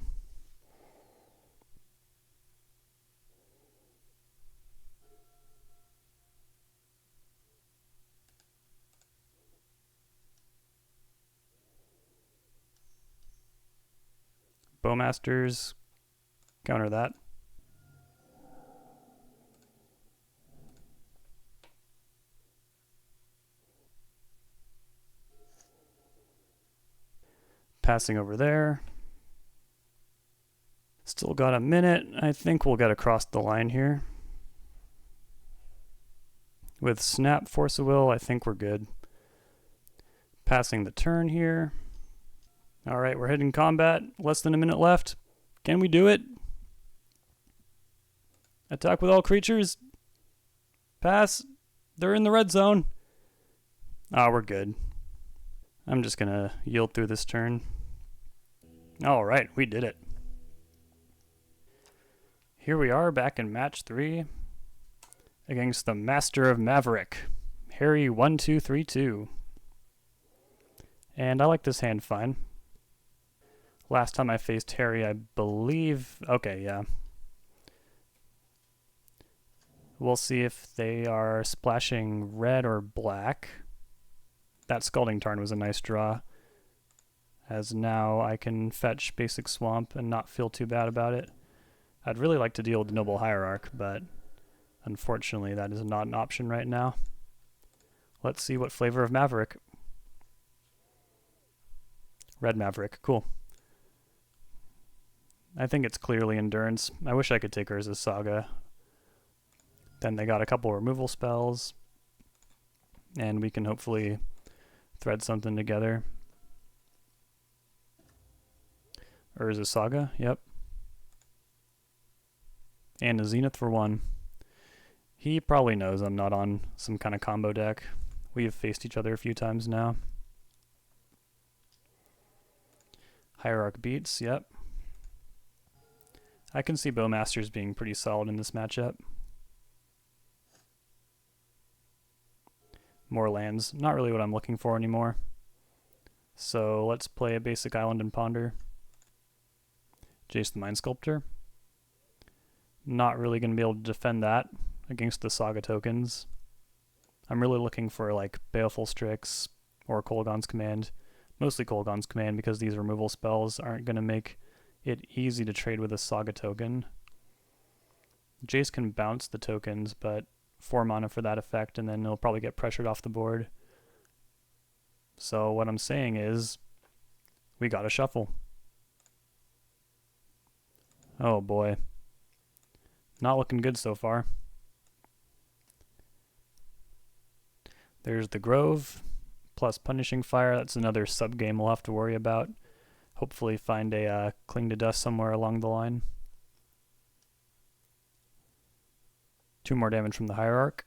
Bowmasters, counter that. Passing over there. Still got a minute. I think we'll get across the line here. With Snap, Force of Will, I think we're good. Passing the turn here. Alright, we're hitting combat. Less than a minute left. Can we do it? Attack with all creatures. Pass. They're in the red zone. Ah, we're good. I'm just gonna yield through this turn. Alright, we did it. Here we are back in match 3 against the Master of Maverick, Harry1232. And I like this hand fine. Last time I faced Harry, I believe... Okay, yeah. We'll see if they are splashing red or black. That Scalding Tarn was a nice draw, as now I can fetch basic Swamp and not feel too bad about it. I'd really like to deal with the Noble Hierarch, but unfortunately that is not an option right now. Let's see what flavor of Maverick. Red Maverick, cool. I think it's clearly Endurance. I wish I could take Urza's Saga. Then they got a couple removal spells. and we can hopefully thread something together. Urza Saga, yep. And a Zenith for 1. He probably knows I'm not on some kind of combo deck. We have faced each other a few times now. Hierarch beats, yep. I can see Bowmasters being pretty solid in this matchup. More lands, not really what I'm looking for anymore. So let's play a basic Island and Ponder. Jace the Mind Sculptor. Not really going to be able to defend that against the Saga tokens. I'm really looking for like Baleful Strix or Kolaghan's Command. Mostly Kolaghan's Command because these removal spells aren't going to make it easy to trade with a Saga token. Jace can bounce the tokens, but 4 mana for that effect, and then he'll probably get pressured off the board. So what I'm saying is, we gotta shuffle. Oh boy. Not looking good so far. There's the Grove, plus Punishing Fire. That's another sub-game we'll have to worry about. Hopefully find a Cling to Dust somewhere along the line. 2 more damage from the Hierarch.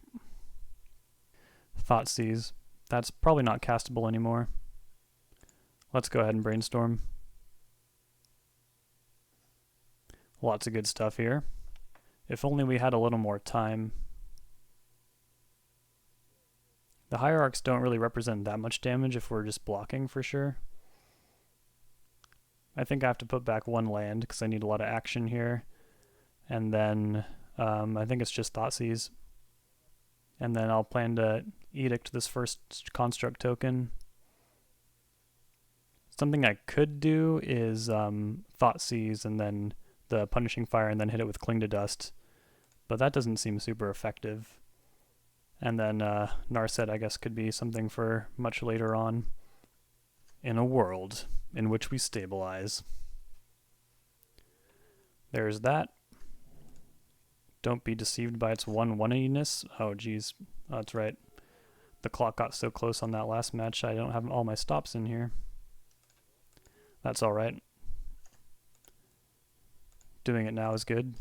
Thoughtseize. That's probably not castable anymore. Let's go ahead and brainstorm. Lots of good stuff here. If only we had a little more time. The Hierarchs don't really represent that much damage if we're just blocking for sure. I think I have to put back 1 land because I need a lot of action here. And then I think it's just Thoughtseize. And then I'll plan to Edict this first construct token. Something I could do is Thoughtseize and then the Punishing Fire and then hit it with Cling to Dust. But that doesn't seem super effective. And then Narset, I guess, could be something for much later on. In a world in which we stabilize. There's that. Don't be deceived by its 1/1-iness. Oh, geez. Oh, that's right. The clock got so close on that last match, I don't have all my stops in here. That's alright. Doing it now is good.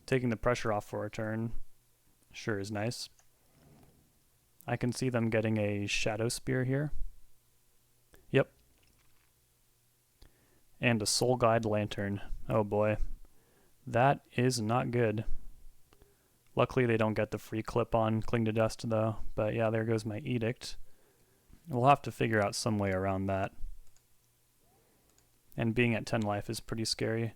Taking the pressure off for a turn sure is nice. I can see them getting a Shadow Spear here. Yep. And a Soul Guide Lantern. Oh boy. That is not good. Luckily they don't get the free clip on Cling to Dust though, but yeah, there goes my Edict. We'll have to figure out some way around that. And being at 10 life is pretty scary.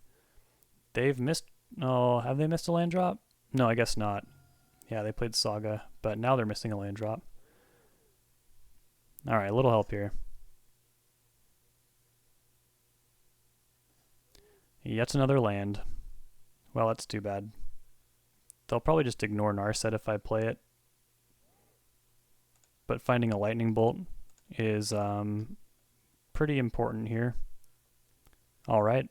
They've missed... Oh, have they missed a land drop? No, I guess not. Yeah, they played Saga, but now they're missing a land drop. Alright, a little help here. Yet another land. Well, that's too bad. They'll probably just ignore Narset if I play it. But finding a Lightning Bolt is pretty important here. Alright.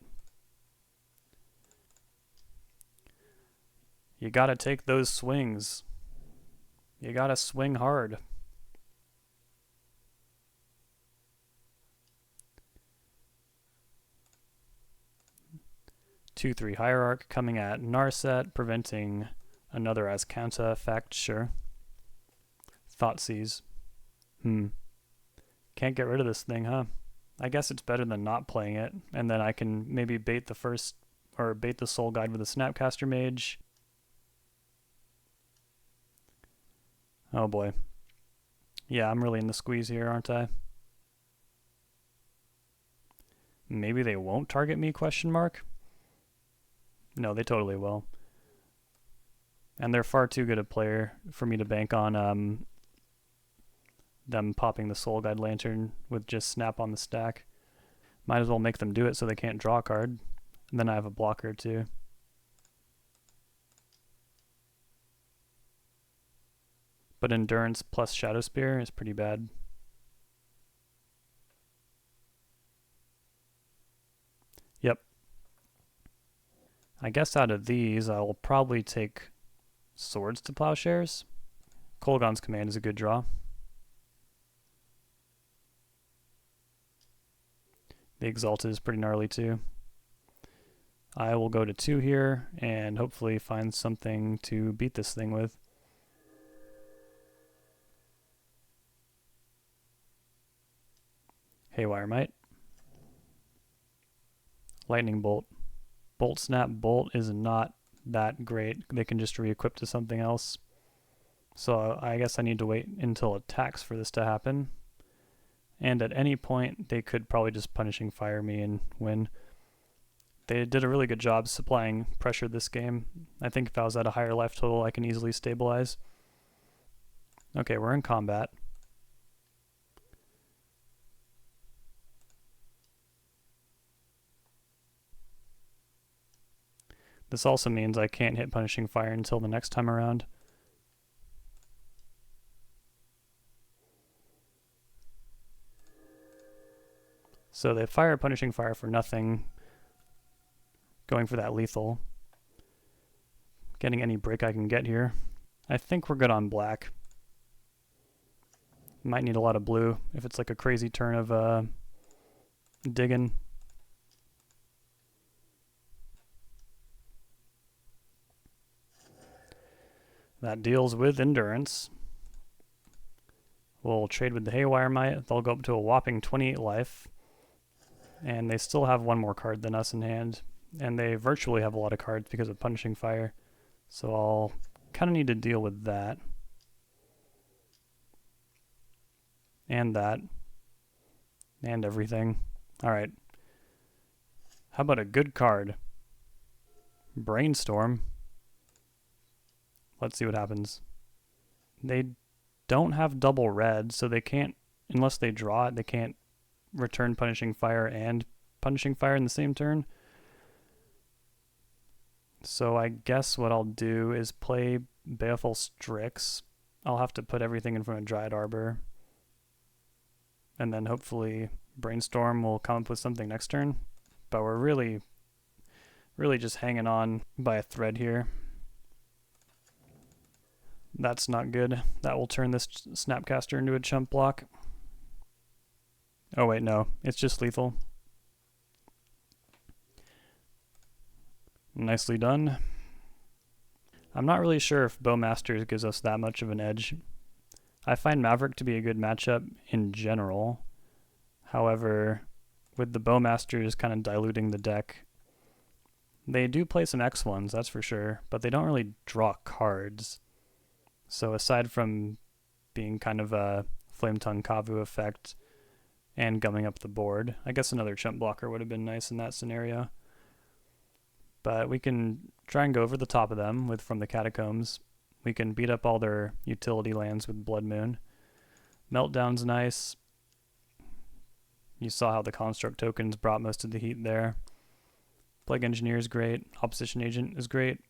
You gotta take those swings. You gotta swing hard. Two, 3 Hierarch coming at Narset, preventing another Azcanta effect, sure. Thoughtseize. Can't get rid of this thing, huh? I guess it's better than not playing it, and then I can maybe bait the first, or bait the Soul Guide with a Snapcaster Mage. Oh boy. Yeah, I'm really in the squeeze here, aren't I? Maybe they won't target me, question mark? No, they totally will. And they're far too good a player for me to bank on them popping the Soul Guide Lantern with just Snap on the stack. Might as well make them do it so they can't draw a card. And then I have a blocker too. But Endurance plus Shadow Spear is pretty bad. Yep. I guess out of these, I will probably take Swords to Plowshares. Kolaghan's Command is a good draw. The Exalted is pretty gnarly too. I will go to 2 here and hopefully find something to beat this thing with. Haywire Might. Lightning Bolt. Bolt Snap Bolt is not that great. They can just re-equip to something else. So I guess I need to wait until attacks for this to happen. And at any point, they could probably just Punishing Fire me and win. They did a really good job supplying pressure this game. I think if I was at a higher life total, I can easily stabilize. Okay, we're in combat. This also means I can't hit Punishing Fire until the next time around. So they fire Punishing Fire for nothing, going for that lethal. Getting any break I can get here. I think we're good on black. Might need a lot of blue if it's like a crazy turn of digging. That deals with Endurance. We'll trade with the Haywire Might. They'll go up to a whopping 28 life. And they still have one more card than us in hand. And they virtually have a lot of cards because of Punishing Fire. So I'll kind of need to deal with that. And that. And everything. Alright. How about a good card? Brainstorm. Let's see what happens. They don't have double red, so they can't, unless they draw it, they can't return Punishing Fire and Punishing Fire in the same turn. So I guess what I'll do is play Baleful Strix. I'll have to put everything in front of Dryad Arbor. And then hopefully Brainstorm will come up with something next turn. But we're really just hanging on by a thread here. That's not good. That will turn this Snapcaster into a chump block. Oh wait, no. It's just lethal. Nicely done. I'm not really sure if Bowmasters gives us that much of an edge. I find Maverick to be a good matchup in general. However, with the Bowmasters kind of diluting the deck, they do play some X1s, that's for sure, but they don't really draw cards. So aside from being kind of a Flame Tongue Kavu effect and gumming up the board, I guess another chump blocker would have been nice in that scenario. But we can try and go over the top of them with From the Catacombs. We can beat up all their utility lands with Blood Moon. Meltdown's nice. You saw how the Construct tokens brought most of the heat there. Plague Engineer is great. Opposition Agent is great.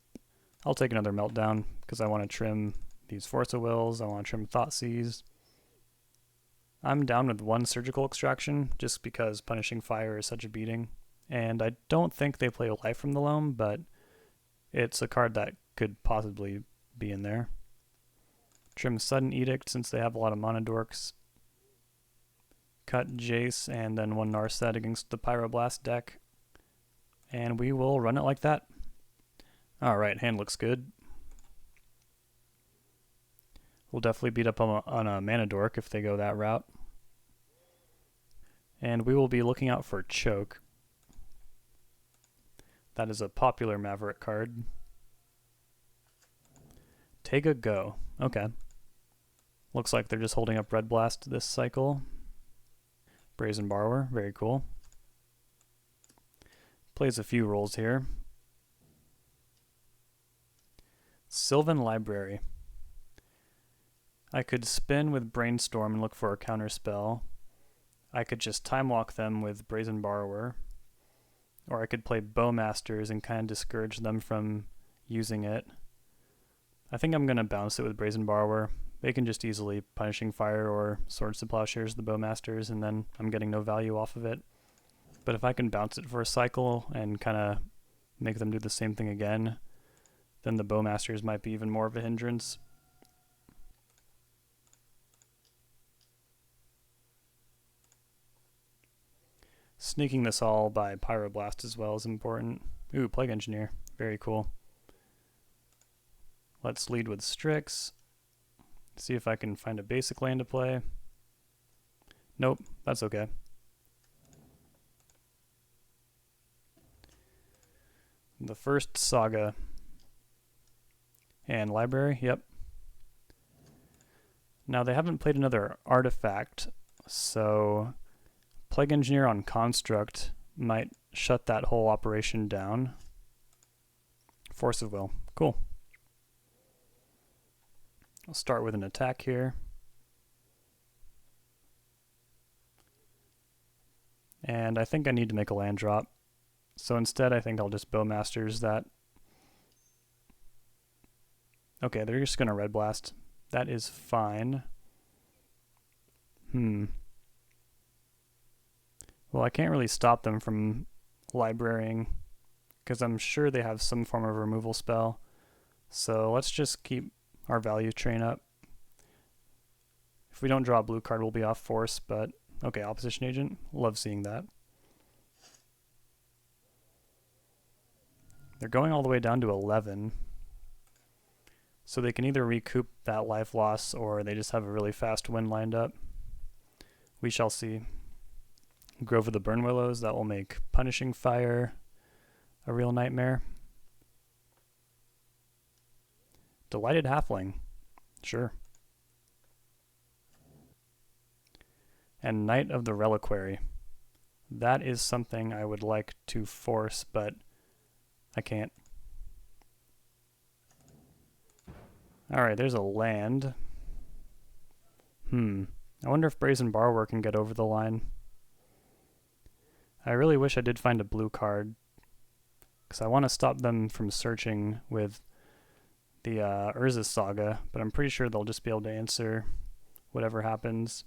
I'll take another Meltdown because I want to trim these Force of Wills. I want to trim Thoughtseize. I'm down with one Surgical Extraction just because Punishing Fire is such a beating. And I don't think they play Life from the Loam, but it's a card that could possibly be in there. Trim Sudden Edict since they have a lot of mana dorks. Cut Jace and then one Narset against the Pyroblast deck. And we will run it like that. Alright, hand looks good. We'll definitely beat up on a mana dork if they go that route. And we will be looking out for Choke. That is a popular Maverick card. Tega Go. Okay. Looks like they're just holding up Red Blast this cycle. Brazen Borrower. Very cool. Plays a few roles here. Sylvan Library. I could spin with Brainstorm and look for a counterspell. I could just Time Walk them with Brazen Borrower. Or I could play Bowmasters and kind of discourage them from using it. I think I'm going to bounce it with Brazen Borrower. They can just easily Punishing Fire or Swords to Plowshares the Bowmasters, and then I'm getting no value off of it. But if I can bounce it for a cycle and kind of make them do the same thing again, then the Bowmasters might be even more of a hindrance. sneaking this all by Pyroblast as well is important. Ooh, Plague Engineer. Very cool. Let's lead with Strix. See if I can find a basic land to play. Nope, that's okay. The first Saga. And Library, yep. Now they haven't played another artifact, so Plague Engineer on Construct might shut that whole operation down. Force of Will, cool. I'll start with an attack here. And I think I need to make a land drop. So instead I think I'll just Bowmasters that. Okay, they're just going to Red Blast. That is fine. Well, I can't really stop them from librarying because I'm sure they have some form of removal spell. So let's just keep our value train up. If we don't draw a blue card, we'll be off force, but okay, Opposition Agent. Love seeing that. They're going all the way down to 11. So they can either recoup that life loss or they just have a really fast win lined up. We shall see. Grove of the Burn Willows, that will make Punishing Fire a real nightmare. Delighted Halfling, sure. And Knight of the Reliquary. That is something I would like to force, but I can't. Alright, there's a land. I wonder if Brazen Borrower can get over the line. I really wish I did find a blue card, because I want to stop them from searching with the Urza's Saga, but I'm pretty sure they'll just be able to answer whatever happens.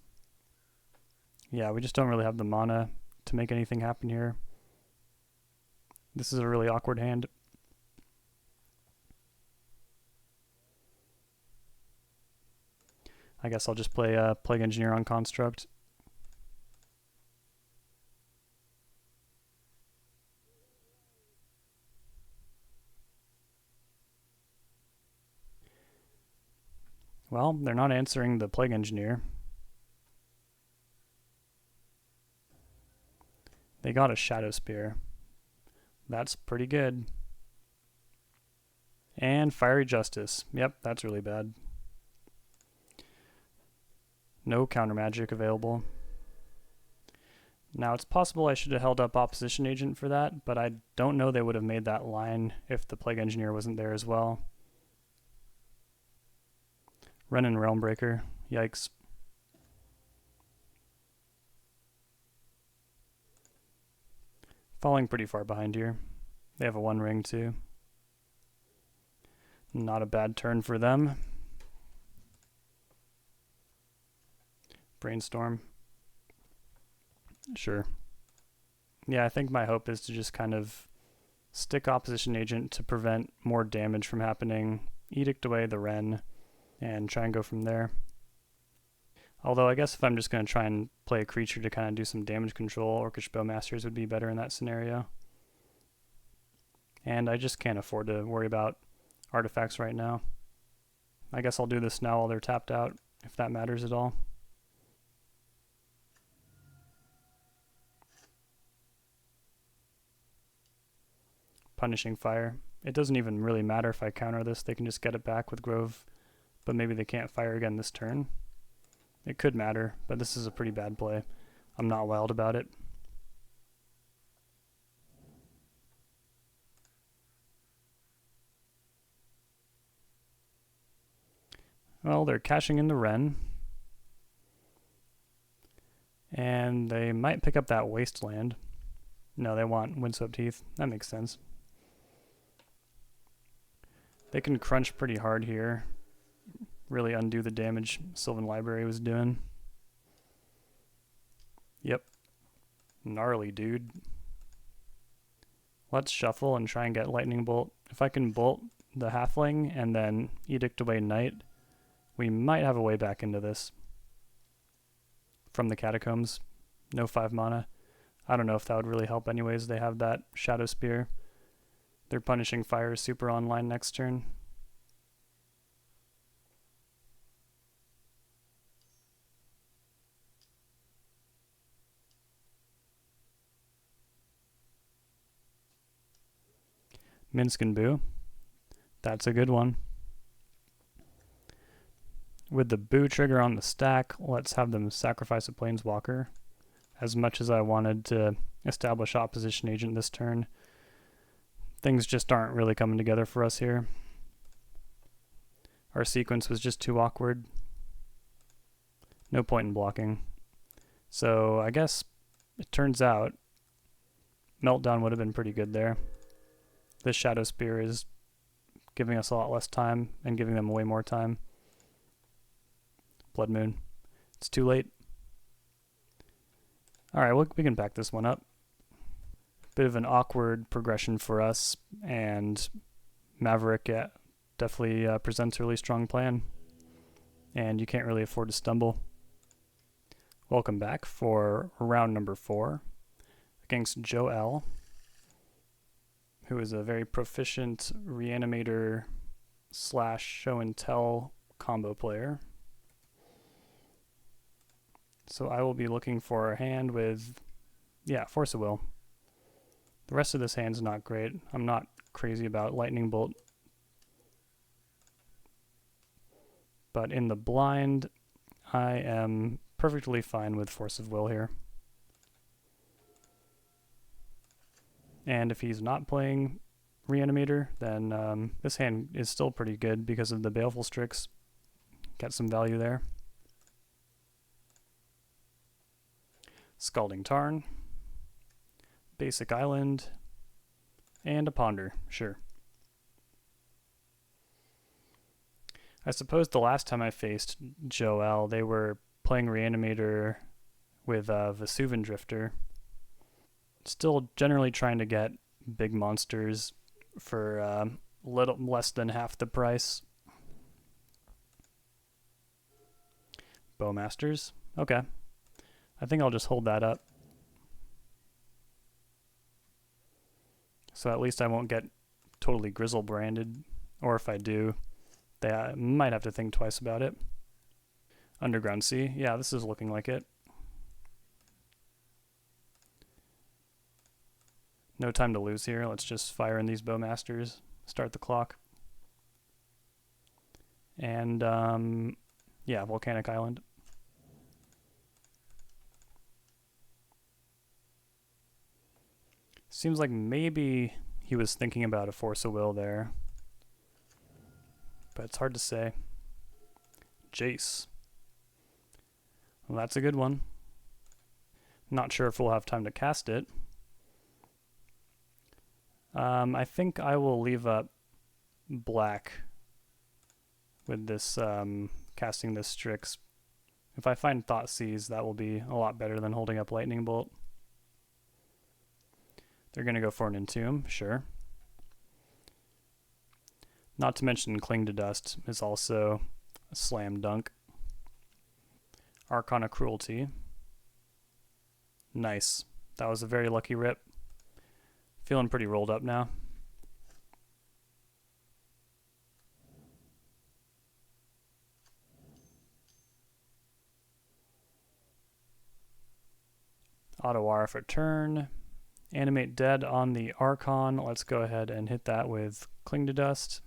Yeah, we just don't really have the mana to make anything happen here. This is a really awkward hand. I guess I'll just play Plague Engineer on Construct. Well, they're not answering the Plague Engineer. They got a Shadow Spear. That's pretty good. And Fiery Justice. Yep, that's really bad. No counter magic available. Now, it's possible I should have held up Opposition Agent for that, but I don't know they would have made that line if the Plague Engineer wasn't there as well. Renin Realmbreaker. Yikes. Falling pretty far behind here. They have a 1 ring too. Not a bad turn for them. Brainstorm. Sure. Yeah, I think my hope is to just kind of stick Opposition Agent to prevent more damage from happening, Edict away the Ren, and try and go from there. Although I guess if I'm just going to try and play a creature to kind of do some damage control, Orcish Bowmasters would be better in that scenario. And I just can't afford to worry about artifacts right now. I guess I'll do this now while they're tapped out, if that matters at all. Punishing Fire. It doesn't even really matter if I counter this, they can just get it back with Grove, but maybe they can't fire again this turn. It could matter, but this is a pretty bad play. I'm not wild about it. Well, they're cashing in the Ren. And they might pick up that Wasteland. No, they want Windswept Heath. That makes sense. They can crunch pretty hard here. Really undo the damage Sylvan Library was doing. Yep. Gnarly, dude. Let's shuffle and try and get Lightning Bolt. If I can bolt the Halfling and then Edict away Knight, we might have a way back into this. From the Catacombs. No 5 mana. I don't know if that would really help anyways. They have that Shadow Spear. They're punishing fire super online next turn. Minsk and Boo. That's a good one. With the Boo trigger on the stack, let's have them sacrifice a Planeswalker. As much as I wanted to establish Opposition Agent this turn, things just aren't really coming together for us here. Our sequence was just too awkward. No point in blocking. So I guess it turns out Meltdown would have been pretty good there. This Shadow Spear is giving us a lot less time and giving them way more time. Blood Moon. It's too late. Alright, we can back this one up. Bit of an awkward progression for us, and Maverick definitely presents a really strong plan, and you can't really afford to stumble. Welcome back for round number 4 against Joe L, who is a very proficient Reanimator / Show and Tell combo player. So I will be looking for a hand with, Force of Will. The rest of this hand's not great. I'm not crazy about Lightning Bolt. But in the blind, I am perfectly fine with Force of Will here. And if he's not playing Reanimator, then this hand is still pretty good because of the Baleful Strix. Got some value there. Scalding Tarn, Basic Island, and a Ponder, sure. I suppose the last time I faced Joel, they were playing Reanimator with Vesuvan Drifter. Still generally trying to get big monsters for a little less than half the price. Bowmasters, okay. I think I'll just hold that up. So at least I won't get totally Grizzle branded, or if I do, they might have to think twice about it. Underground Sea, yeah, this is looking like it. No time to lose here, let's just fire in these Bowmasters, start the clock. And, Volcanic Island. Seems like maybe he was thinking about a Force of Will there, but it's hard to say. Jace. Well, that's a good one. Not sure if we'll have time to cast it. I think I will leave up black with this casting this Strix. If I find Thoughtseize, that will be a lot better than holding up Lightning Bolt. They're going to go for an Entomb, sure. Not to mention Cling to Dust is also a slam dunk. Arcana Cruelty. Nice. That was a very lucky rip. Feeling pretty rolled up now. Auto-R for turn. Animate Dead on the Archon. Let's go ahead and hit that with Cling to Dust.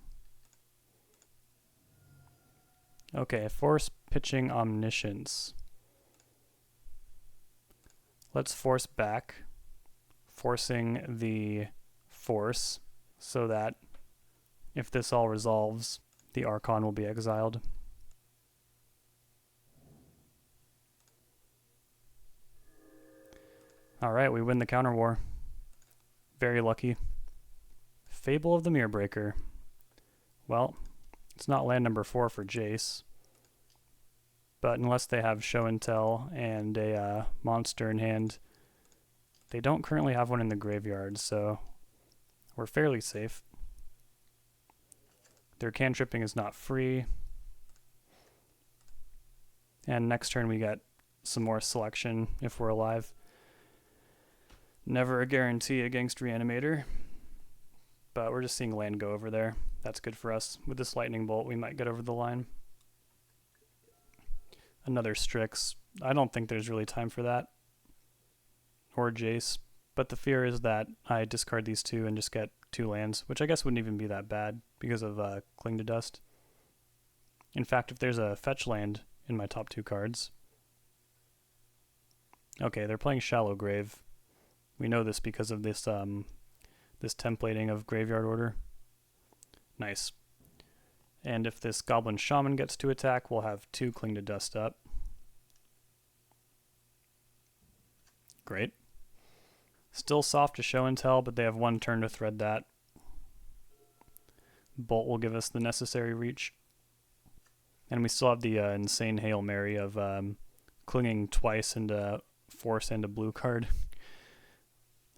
Okay, Force Pitching Omniscience. Let's force back, forcing the force so that if this all resolves, the Archon will be exiled. Alright, we win the counter war. Very lucky. Fable of the Mirrorbreaker. Well, it's not land number 4 for Jace. But unless they have Show and Tell and a monster in hand, they don't currently have one in the graveyard, so we're fairly safe. Their cantripping is not free. And next turn we get some more selection if we're alive. Never a guarantee against Reanimator, but we're just seeing land go over there. That's good for us. With this Lightning Bolt, we might get over the line. Another Strix. I don't think there's really time for that. Or Jace. But the fear is that I discard these two and just get 2 lands, which I guess wouldn't even be that bad because of Cling to Dust. In fact, if there's a fetch land in my top 2 cards... Okay, they're playing Shallow Grave. We know this because of this this templating of Graveyard Order. Nice. And if this Goblin Shaman gets to attack, we'll have 2 Cling to Dust up. Great. Still soft to show and tell, but they have 1 turn to thread that. Bolt will give us the necessary reach. And we still have the insane Hail Mary of clinging twice into force and a blue card.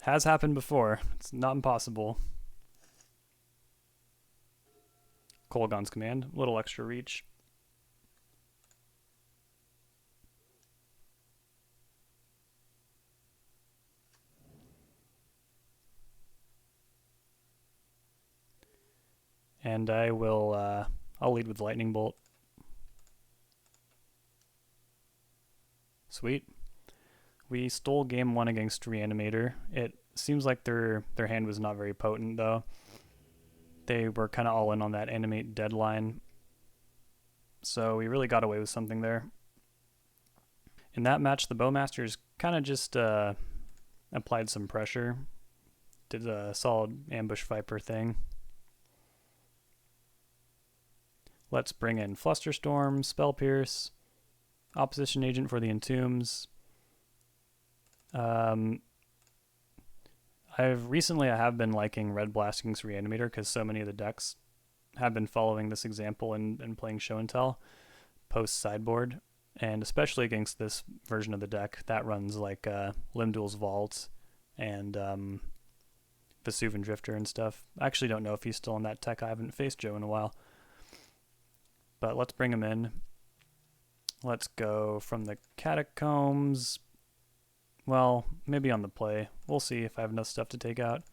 Has happened before. It's not impossible. Kolaghan's Command, a little extra reach. And I will, I'll lead with Lightning Bolt. Sweet. We stole game 1 against Reanimator. It seems like their hand was not very potent, though. They were kind of all in on that animate deadline. So we really got away with something there. In that match, the Bowmasters kind of just applied some pressure. Did a solid ambush viper thing. Let's bring in Flusterstorm, Spell Pierce, Opposition Agent for the Entombs. I have been liking Red Blasting's Reanimator because so many of the decks have been following this example and playing Show and Tell post sideboard, and especially against this version of the deck that runs like Limdul's Vault and Vesuvian Drifter and stuff. I actually don't know if he's still in that tech. I haven't faced Joe in a while. But let's bring him in. Let's go from the Catacombs. Well, maybe on the play. We'll see if I have enough stuff to take out.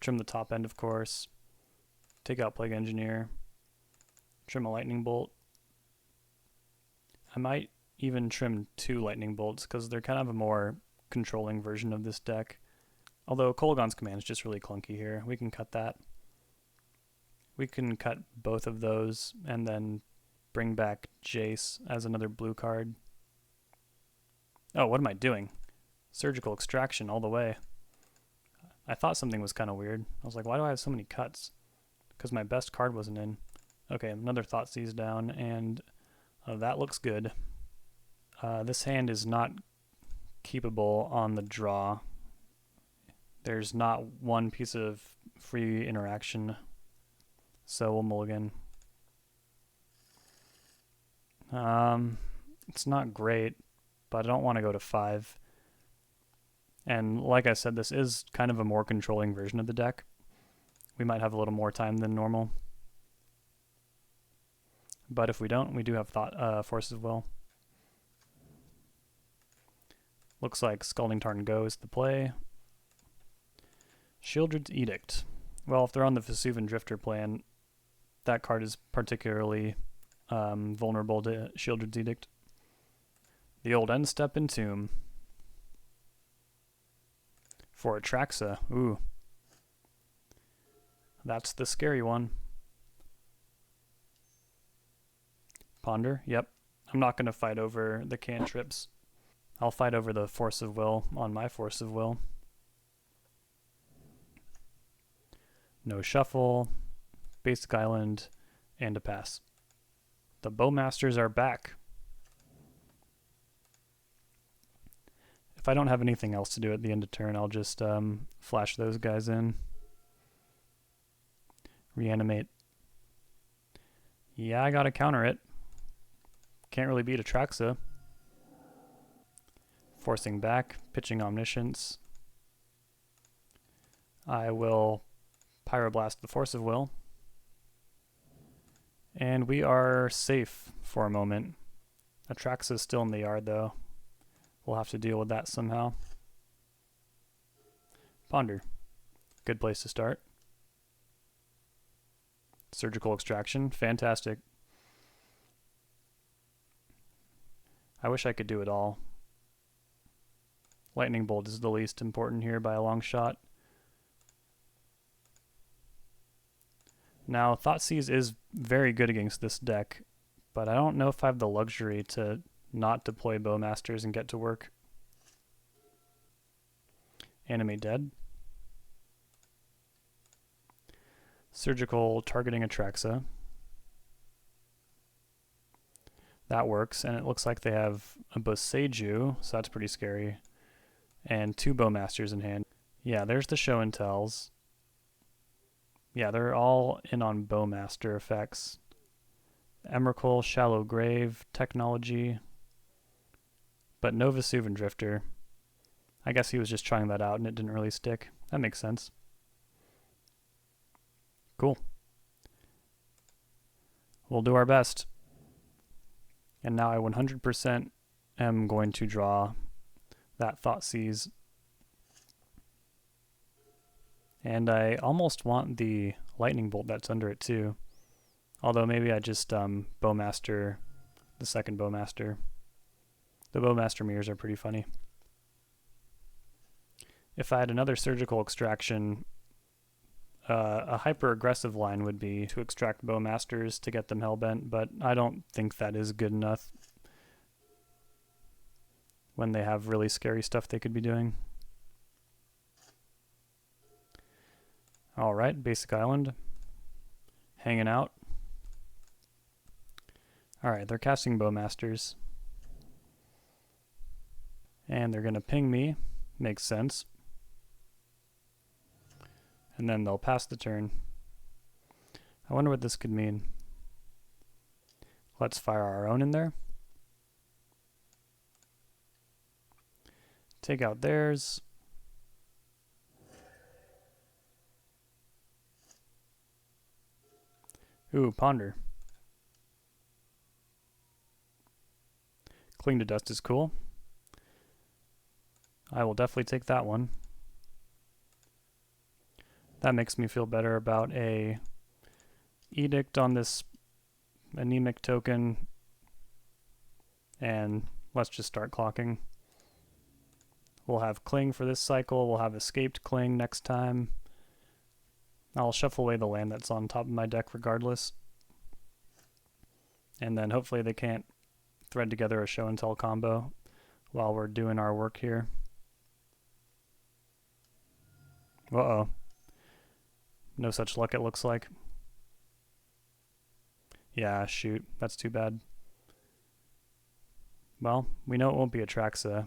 Trim the top end, of course. Take out Plague Engineer. Trim a Lightning Bolt. I might even trim 2 Lightning Bolts because they're kind of a more controlling version of this deck. Although Kolaghan's Command is just really clunky here. We can cut that. We can cut both of those and then bring back Jace as another blue card. Oh, what am I doing? Surgical Extraction all the way. I thought something was kind of weird. I was like, why do I have so many cuts? Because my best card wasn't in. Okay, another Thoughtseize down, and that looks good. This hand is not keepable on the draw. There's not one piece of free interaction, so we'll mulligan. It's not great, but I don't want to go to 5. And like I said, this is kind of a more controlling version of the deck. We might have a little more time than normal. But if we don't, we do have Force of Will. Looks like Scalding Tarn goes the play. Shieldred's Edict. Well, if they're on the Vesuvian Drifter plan, that card is particularly vulnerable to Shieldred's Edict. The old End Step Entomb. For Atraxa. Ooh. That's the scary one. Ponder. Yep. I'm not going to fight over the cantrips. I'll fight over the Force of Will on my Force of Will. No shuffle. Basic Island. And a pass. The Bowmasters are back. If I don't have anything else to do at the end of turn, I'll just flash those guys in. Reanimate. Yeah, I gotta counter it. Can't really beat Atraxa. Forcing back, pitching Omniscience. I will Pyroblast the Force of Will. And we are safe for a moment. Atraxa's still in the yard though. We'll have to deal with that somehow. Ponder. Good place to start. Surgical Extraction. Fantastic. I wish I could do it all. Lightning Bolt is the least important here by a long shot. Now, Thoughtseize is very good against this deck, but I don't know if I have the luxury to not deploy Bowmasters and get to work. Animate Dead. Surgical Targeting Atraxa. That works, and it looks like they have a Boseiju, so that's pretty scary, and 2 Bowmasters in hand. Yeah, there's the show and tells. Yeah, they're all in on Bowmaster effects. Emrakul, Shallow Grave, Technology, but no Vesuvan Drifter. I guess he was just trying that out and it didn't really stick. That makes sense. Cool. We'll do our best. And now I 100% am going to draw that Thoughtseize. And I almost want the Lightning Bolt that's under it too. Although maybe I just Bowmaster the second Bowmaster. The Bowmastermias are pretty funny. If I had another Surgical Extraction, a hyper-aggressive line would be to extract Bowmasters to get them hellbent, but I don't think that is good enough when they have really scary stuff they could be doing. Alright, Basic Island. Hanging out. Alright, they're casting Bowmasters. And they're going to ping me. Makes sense. And then they'll pass the turn. I wonder what this could mean. Let's fire our own in there. Take out theirs. Ooh, Ponder. Cling to Dust is cool. I will definitely take that one. That makes me feel better about a Edict on this anemic token, and let's just start clocking. We'll have Cling for this cycle, we'll have Escaped Cling next time. I'll shuffle away the land that's on top of my deck regardless. And then hopefully they can't thread together a show and tell combo while we're doing our work here. Uh-oh. No such luck, it looks like. Yeah, shoot. That's too bad. Well, we know it won't be Atraxa.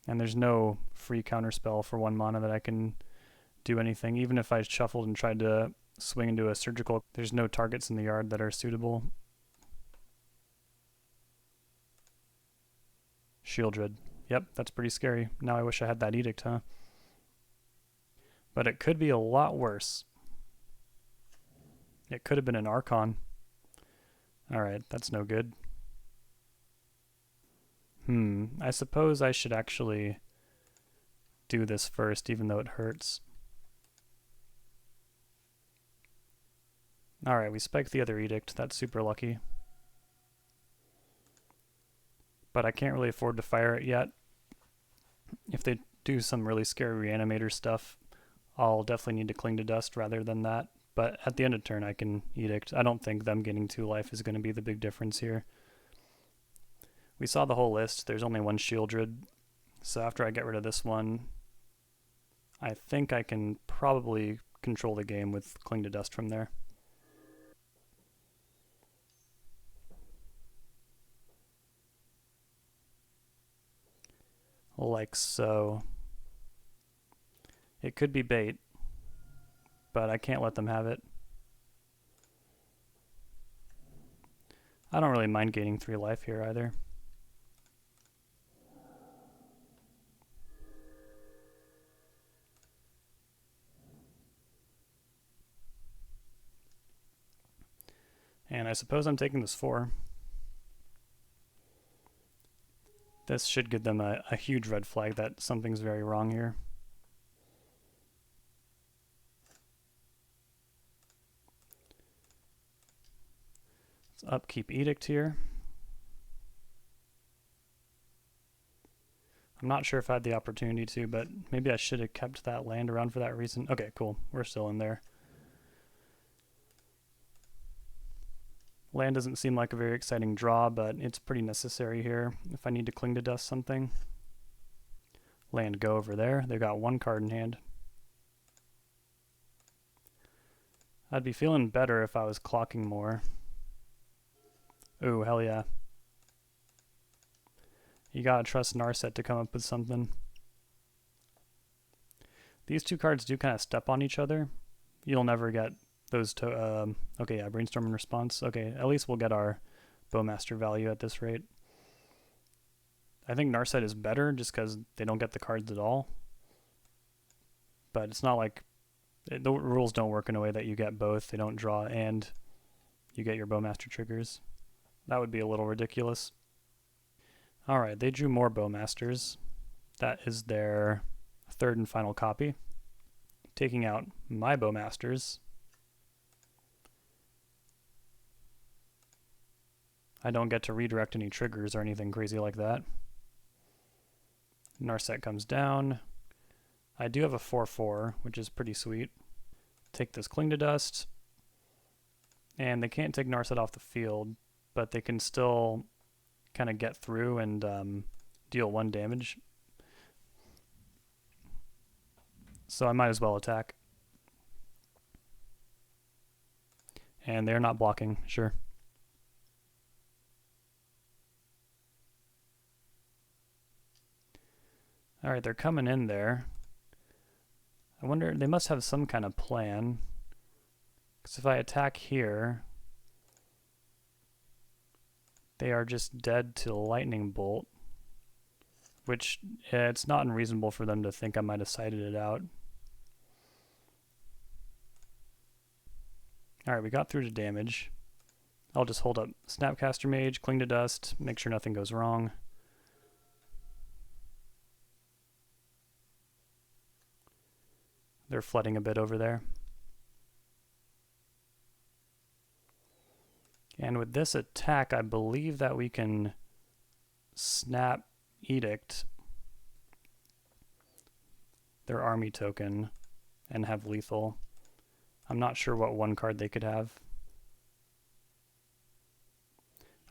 And there's no free counterspell for 1 mana that I can do anything. Even if I shuffled and tried to swing into a surgical, there's no targets in the yard that are suitable. Shieldred. Yep, that's pretty scary. Now I wish I had that Edict, huh? But it could be a lot worse. It could have been an Archon. Alright, that's no good. I suppose I should actually do this first, even though it hurts. Alright, we spiked the other Edict. That's super lucky. But I can't really afford to fire it yet. If they do some really scary Reanimator stuff, I'll definitely need to Cling to Dust rather than that. But at the end of turn, I can Edict. I don't think them getting 2 life is going to be the big difference here. We saw the whole list. There's only 1 Shieldred. So after I get rid of this one, I think I can probably control the game with Cling to Dust from there. Like so. It could be bait, but I can't let them have it. I don't really mind gaining 3 life here either. And I suppose I'm taking this 4. This should give them a huge red flag that something's very wrong here. Let's upkeep Edict here. I'm not sure if I had the opportunity to, but maybe I should have kept that land around for that reason. Okay, cool. We're still in there. Land doesn't seem like a very exciting draw, but it's pretty necessary here if I need to cling to dust something. Land go over there. They've got one card in hand. I'd be feeling better if I was clocking more. Ooh, hell yeah. You gotta trust Narset to come up with something. These two cards do kind of step on each other. You'll never get those okay, yeah, Brainstorm and Response. Okay, at least we'll get our Bowmaster value at this rate. I think Narset is better just because they don't get the cards at all. But it's not like... the rules don't work in a way that you get both. They don't draw and you get your Bowmaster triggers. That would be a little ridiculous. Alright, they drew more Bowmasters. That is their third and final copy. Taking out my Bowmasters. I don't get to redirect any triggers or anything crazy like that. Narset comes down. I do have a 4/4, which is pretty sweet. Take this Cling to Dust. And they can't take Narset off the field, but they can still kind of get through and deal 1 damage. So I might as well attack. And they're not blocking, sure. Alright, they're coming in there. I wonder, they must have some kind of plan. Because if I attack here, they are just dead to Lightning Bolt. Which, it's not unreasonable for them to think I might have sighted it out. Alright, we got through to damage. I'll just hold up Snapcaster Mage, Cling to Dust, make sure nothing goes wrong. They're flooding a bit over there. And with this attack, I believe that we can snap Edict their army token and have lethal. I'm not sure what one card they could have.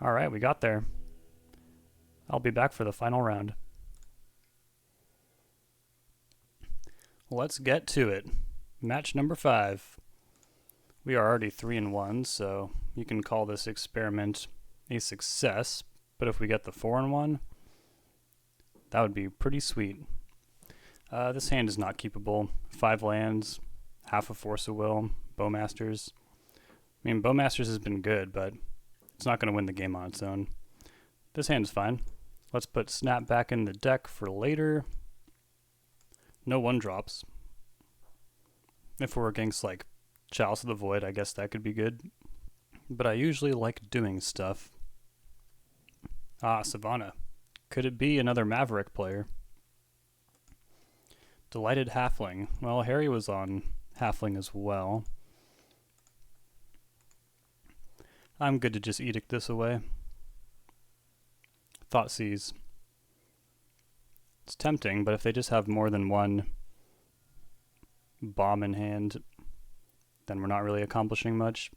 Alright, we got there. I'll be back for the final round. Let's get to it. Match number 5. We are already 3-1, so you can call this experiment a success, but if we get the 4-1, that would be pretty sweet. This hand is not keepable. 5 lands, half a Force of Will, Bowmasters. I mean, Bowmasters has been good, but it's not going to win the game on its own. This hand is fine. Let's put Snap back in the deck for later. No 1-drops. If we're against, like, Chalice of the Void, I guess that could be good. But I usually like doing stuff. Ah, Savannah. Could it be another Maverick player? Delighted Halfling. Well, Harry was on Halfling as well. I'm good to just Edict this away. Thoughtseize. It's tempting, but if they just have more than one bomb in hand, then we're not really accomplishing much.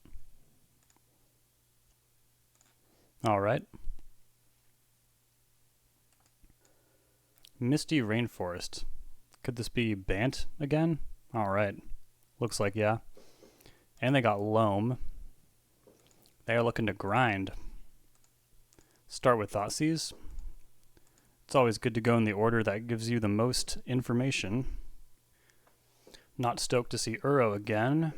Alright. Misty Rainforest. Could this be Bant again? Alright. Looks like yeah. And they got Loam. They are looking to grind. Start with Thoughtseize. It's always good to go in the order that gives you the most information. Not stoked to see Uro again.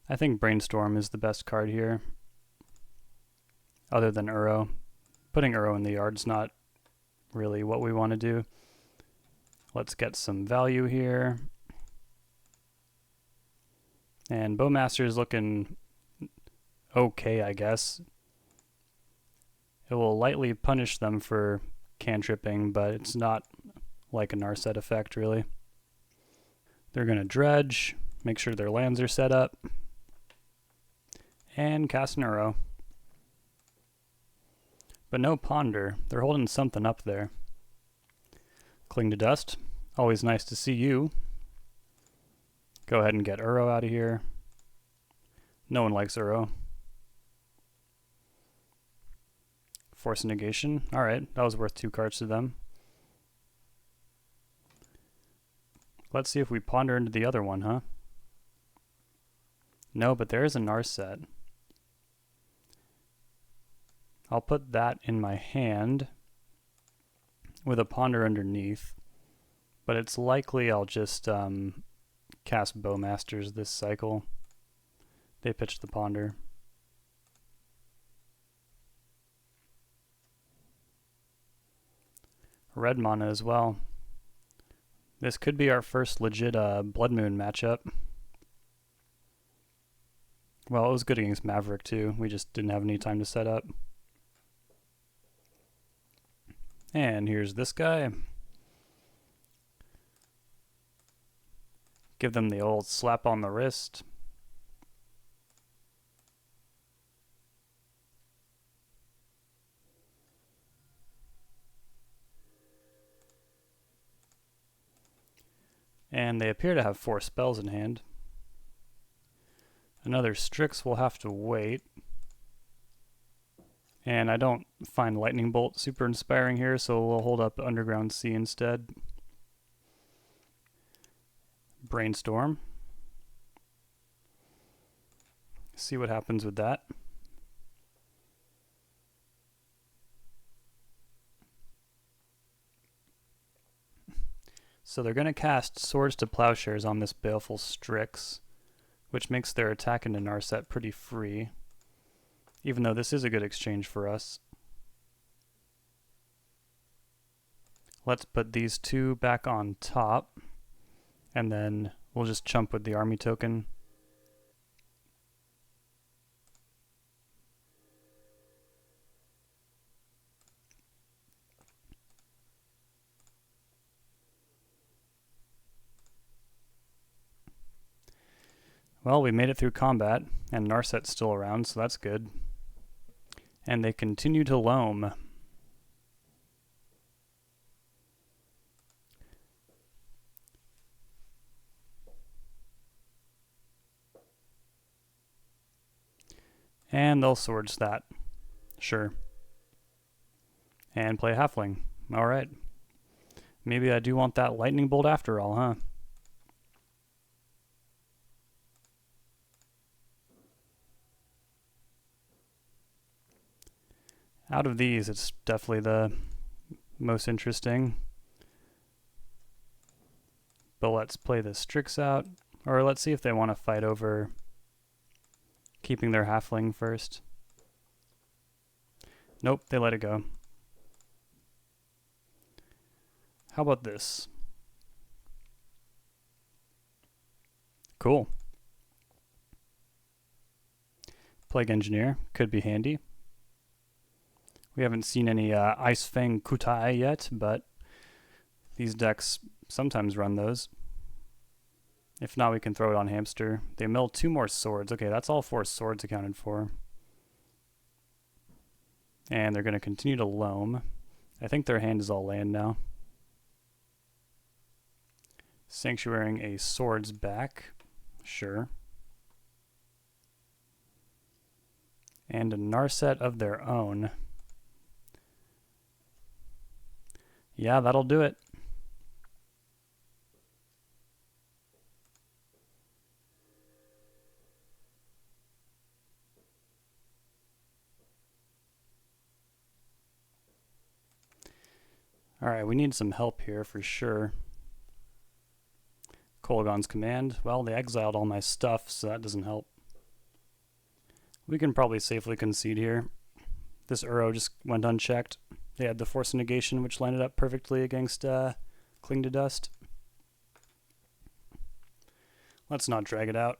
I think Brainstorm is the best card here. Other than Uro. Putting Uro in the yard's not really what we want to do. Let's get some value here. And Bowmaster is looking okay, I guess. It will lightly punish them for cantripping, but it's not like a Narset effect, really. They're going to dredge, make sure their lands are set up, and cast an Uro. But no Ponder. They're holding something up there. Cling to Dust. Always nice to see you. Go ahead and get Uro out of here. No one likes Uro. Force Negation. Alright, that was worth 2 cards to them. Let's see if we ponder into the other one, huh? No, but there is a Narset. I'll put that in my hand with a ponder underneath, but it's likely I'll just cast Bowmasters this cycle. They pitched the ponder. Red mana as well. This could be our first legit Blood Moon matchup. Well, it was good against Maverick too. We just didn't have any time to set up. And here's this guy. Give them the old slap on the wrist. And they appear to have 4 spells in hand. Another Strix will have to wait. And I don't find Lightning Bolt super inspiring here, so we'll hold up Underground Sea instead. Brainstorm. See what happens with that. So they're going to cast Swords to Plowshares on this Baleful Strix, which makes their attack into Narset pretty free, even though this is a good exchange for us. Let's put these 2 back on top, and then we'll just chump with the army token. Well, we made it through combat, and Narset's still around, so that's good. And they continue to loam. And they'll Swords that. Sure. And play Halfling. Alright. Maybe I do want that Lightning Bolt after all, huh? Out of these, it's definitely the most interesting. But let's play the Strix out. Or let's see if they want to fight over keeping their Halfling first. Nope, they let it go. How about this? Cool. Plague Engineer could be handy. We haven't seen any Ice Fang Kutai yet, but these decks sometimes run those. If not, we can throw it on Hamster. They mill 2 more swords. Okay, that's all 4 swords accounted for. And they're going to continue to loam. I think their hand is all land now. Sanctuarying a swords back. Sure. And a Narset of their own. Yeah, that'll do it. Alright, we need some help here for sure. Kolaghan's Command. Well, they exiled all my stuff, so that doesn't help. We can probably safely concede here. This Uro just went unchecked. They had the Force Negation, which landed up perfectly against Cling to Dust. Let's not drag it out.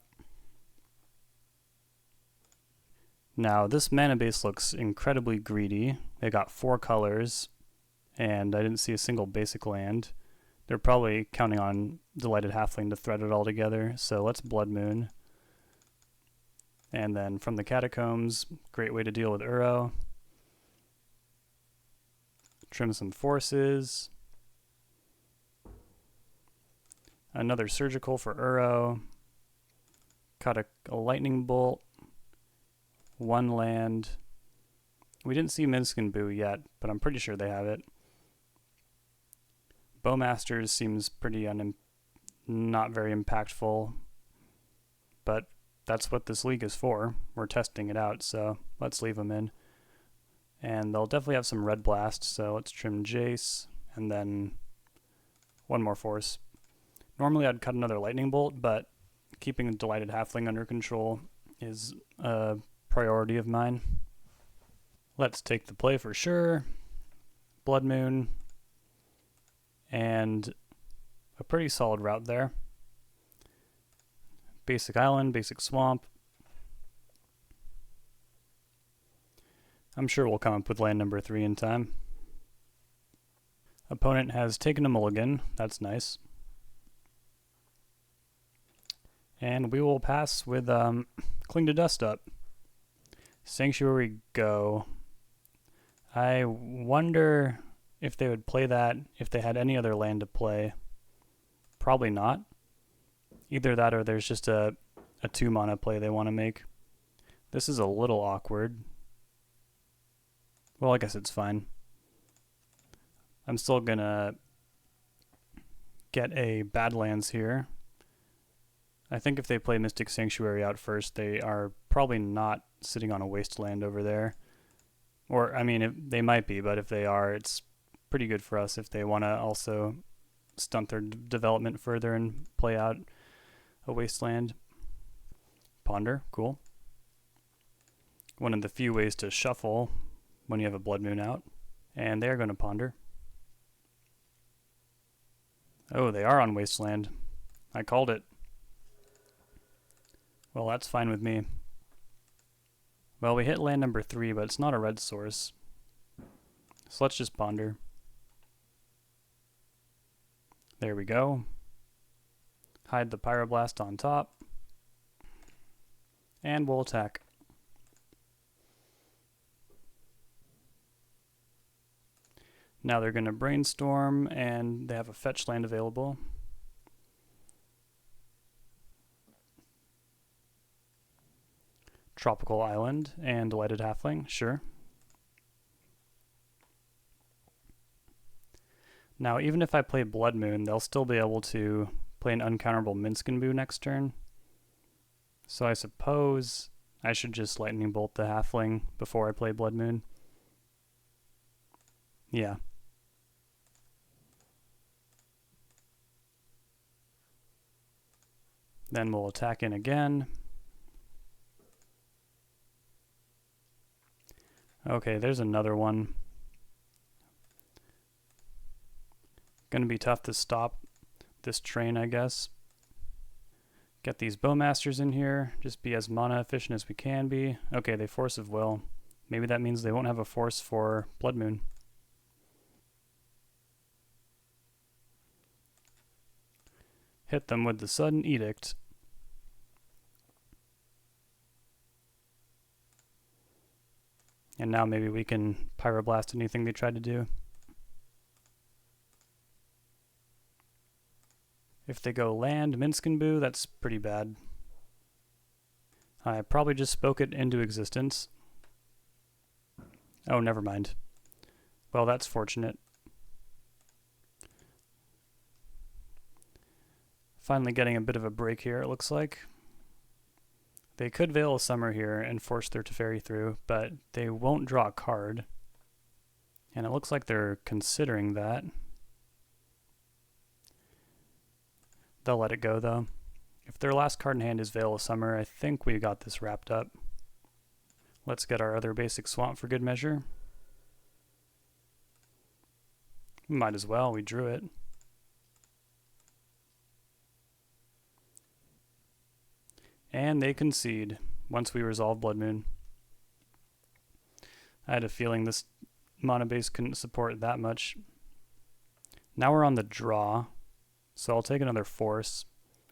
Now, this mana base looks incredibly greedy. They got 4 colors, and I didn't see a single basic land. They're probably counting on Delighted Halfling to thread it all together, so let's Blood Moon. And then from the Catacombs, great way to deal with Uro. Trim some forces. Another Surgical for Uro. Cut a Lightning Bolt. 1 land. We didn't see Minskin yet, but I'm pretty sure they have it. Bowmasters seems pretty not very impactful, but that's what this league is for. We're testing it out, so let's leave them in. And they'll definitely have some Red Blast, so let's trim Jace, and then 1 more force. Normally I'd cut another Lightning Bolt, but keeping a Delighted Halfling under control is a priority of mine. Let's take the play for sure. Blood Moon. And a pretty solid route there. Basic Island, basic Swamp. I'm sure we'll come up with land number 3 in time. Opponent has taken a mulligan. That's nice. And we will pass with Cling to Dust up. Sanctuary go. I wonder if they would play that if they had any other land to play. Probably not. Either that or there's just a 2 mana play they want to make. This is a little awkward. Well, I guess it's fine. I'm still gonna get a Badlands here. I think if they play Mystic Sanctuary out first, they are probably not sitting on a wasteland over there. Or, I mean, they might be, but if they are, it's pretty good for us if they want to also stunt their development further and play out a wasteland. Ponder, cool. One of the few ways to shuffle when you have a Blood Moon out. And they are going to ponder. Oh, they are on wasteland. I called it. Well, that's fine with me. Well, we hit land number 3, but it's not a red source. So let's just ponder. There we go. Hide the Pyroblast on top. And we'll attack. Now they're going to brainstorm, and they have a fetch land available. Tropical Island and Delighted Halfling, sure. Now, even if I play Blood Moon, they'll still be able to play an uncounterable Minskin next turn. So I suppose I should just Lightning Bolt the Halfling before I play Blood Moon. Yeah. Then we'll attack in again. Okay, there's another one. Gonna be tough to stop this train, I guess. Get these Bowmasters in here. Just be as mana efficient as we can be. Okay, they Force of Will. Maybe that means they won't have a force for Blood Moon. Hit them with the Sudden Edict. And now maybe we can Pyroblast anything they tried to do. If they go land Minskin, that's pretty bad. I probably just spoke it into existence. Oh, never mind. Well, that's fortunate. Finally getting a bit of a break here, it looks like. They could Veil of Summer here and force their Teferi through, but they won't draw a card. And it looks like they're considering that. They'll let it go, though. If their last card in hand is Veil of Summer, I think we got this wrapped up. Let's get our other basic Swamp for good measure. Might as well, we drew it. And they concede once we resolve Blood Moon. I had a feeling this mana base couldn't support that much. Now we're on the draw, so I'll take another force.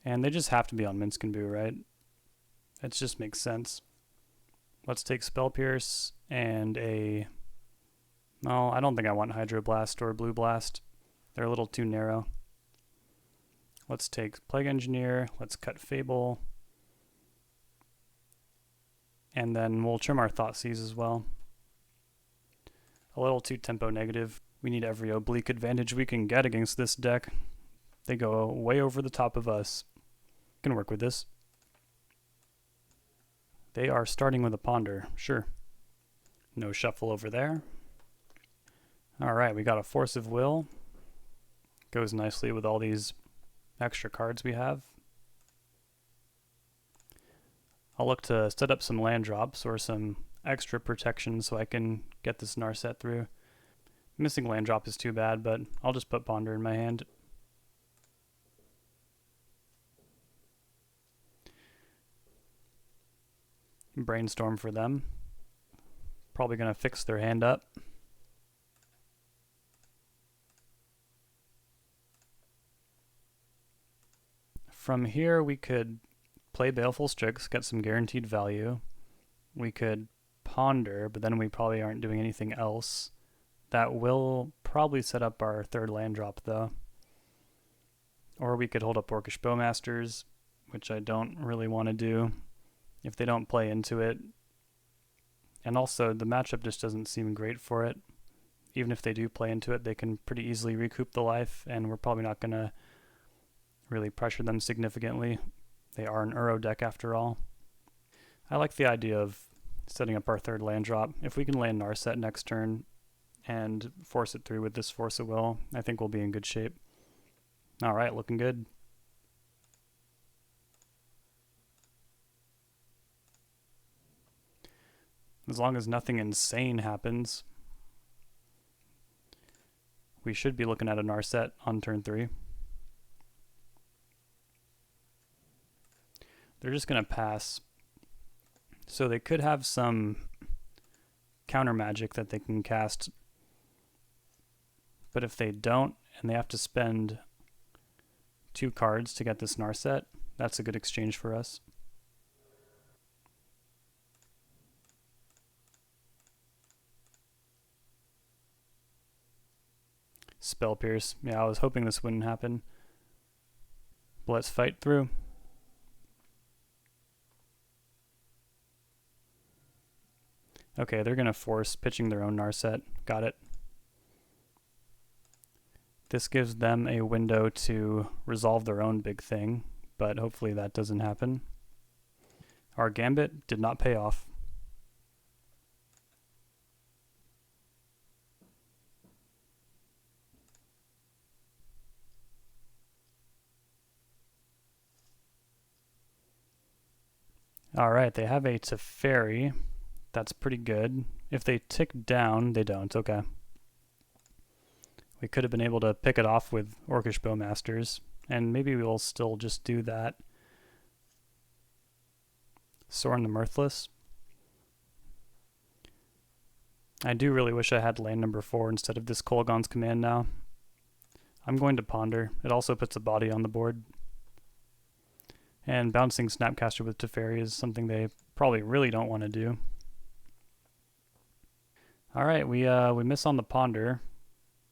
And they just have to be on Minsc and Boo, right? It just makes sense. Let's take Spell Pierce and a... No, I don't think I want Hydroblast or Blue Blast. They're a little too narrow. Let's take Plague Engineer, let's cut Fable. And then we'll trim our Thoughtseize as well. A little too tempo negative. We need every oblique advantage we can get against this deck. They go way over the top of us. Can work with this. They are starting with a Ponder, sure. No shuffle over there. Alright, we got a Force of Will. Goes nicely with all these extra cards we have. I'll look to set up some land drops or some extra protection so I can get this Narset through. Missing land drop is too bad, but I'll just put Ponder in my hand. Brainstorm for them. Probably going to fix their hand up. From here we could play Baleful Strix, get some guaranteed value. We could Ponder, but then we probably aren't doing anything else. That will probably set up our third land drop though. Or we could hold up Orcish Bowmasters, which I don't really want to do if they don't play into it. And also the matchup just doesn't seem great for it. Even if they do play into it, they can pretty easily recoup the life, and we're probably not going to really pressure them significantly. They are an Uro deck after all. I like the idea of setting up our third land drop. If we can land Narset next turn and force it through with this Force of Will, I think we'll be in good shape. Alright, looking good. As long as nothing insane happens, we should be looking at a Narset on turn 3. They're just going to pass. So they could have some counter magic that they can cast. But if they don't, and they have to spend 2 cards to get this Narset, that's a good exchange for us. Spell Pierce. Yeah, I was hoping this wouldn't happen. But let's fight through. Okay, they're going to force pitching their own Narset. Got it. This gives them a window to resolve their own big thing, but hopefully that doesn't happen. Our Gambit did not pay off. Alright, they have a Teferi. That's pretty good. If they tick down, they don't. Okay. We could have been able to pick it off with Orcish Bowmasters, and maybe we'll still just do that. Sorin the Mirthless. I do really wish I had land number 4 instead of this Kolaghan's Command now. I'm going to Ponder. It also puts a body on the board. And bouncing Snapcaster with Teferi is something they probably really don't want to do. Alright, we miss on the Ponder.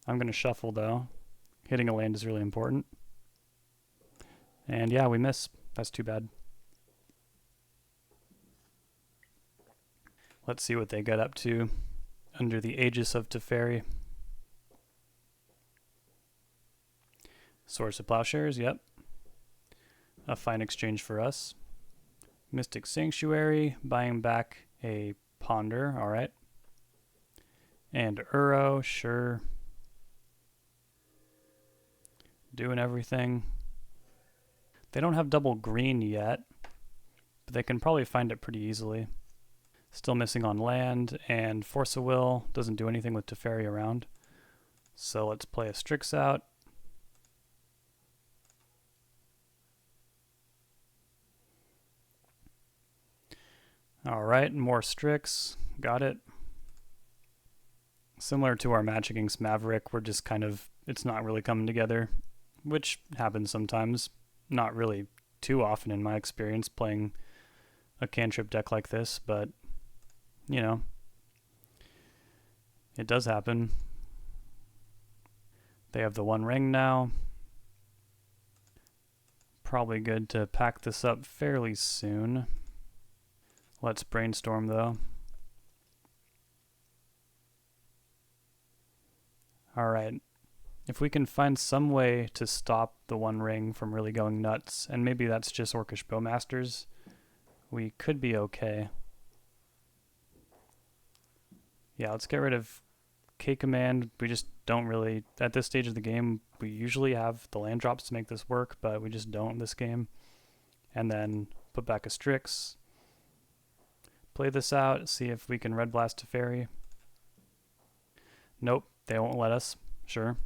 I'm going to shuffle though. Hitting a land is really important. And yeah, we miss. That's too bad. Let's see what they get up to under the Aegis of Teferi. Source of Plowshares, yep. A fine exchange for us. Mystic Sanctuary, buying back a Ponder, alright. And Uro, sure. Doing everything. They don't have double green yet, but they can probably find it pretty easily. Still missing on land, and Force of Will doesn't do anything with Teferi around. So let's play a Strix out. Alright, more Strix. Got it. Similar to our match against Maverick, we're just kind of, it's not really coming together, which happens sometimes. Not really too often in my experience playing a cantrip deck like this, but, you know, it does happen. They have the one ring now. Probably good to pack this up fairly soon. Let's brainstorm though. Alright, if we can find some way to stop the one ring from really going nuts, and maybe that's just Orcish Bowmasters, we could be okay. Yeah, let's get rid of K-Command. We just don't really, at this stage of the game, we usually have the land drops to make this work, but we just don't this game. And then put back a Strix. Play this out, see if we can Red Blast Teferi. Nope, they won't let us. Sure.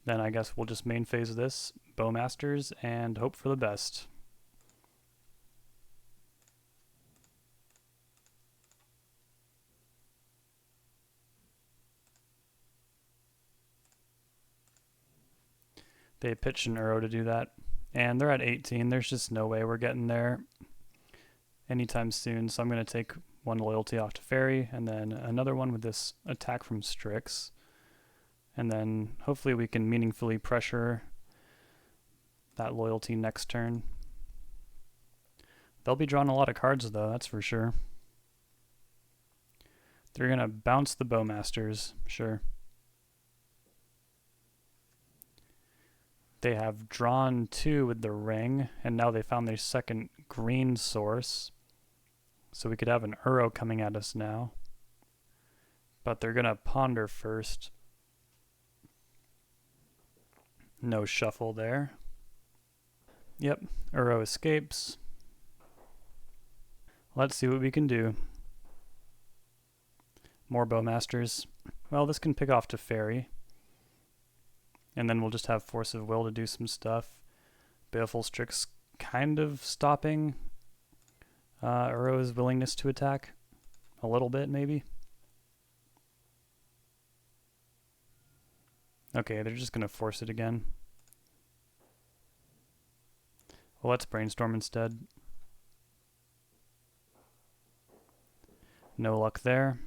Then I guess we'll just main phase this, Bowmasters, and hope for the best. They pitched an Uro to do that, and they're at 18. There's just no way we're getting there anytime soon, so I'm going to take one loyalty off to Teferi, and then another one with this attack from Strix. And then hopefully we can meaningfully pressure that loyalty next turn. They'll be drawing a lot of cards though, that's for sure. They're going to bounce the Bowmasters, sure. They have drawn 2 with the ring, and now they found their second green source. So we could have an Uro coming at us now. But they're going to ponder first. No shuffle there. Yep, Uro escapes. Let's see what we can do. More Bowmasters. Well, this can pick off Teferi. And then we'll just have Force of Will to do some stuff. Baleful Strix kind of stopping Uro's willingness to attack. A little bit, maybe. Okay, they're just going to force it again. Well, let's brainstorm instead. No luck there.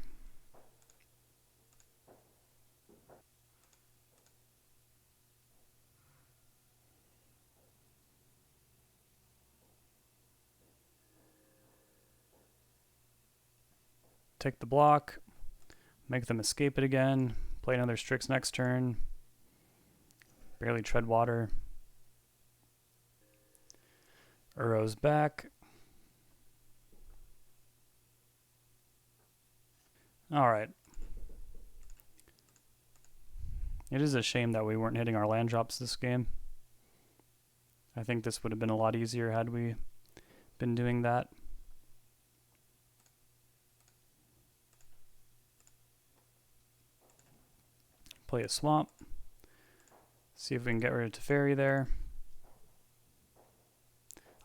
Take the block, make them escape it again, play another Strix next turn, barely tread water. Uro's back. Alright. It is a shame that we weren't hitting our land drops this game. I think this would have been a lot easier had we been doing that. Play a swamp. See if we can get rid of Teferi there.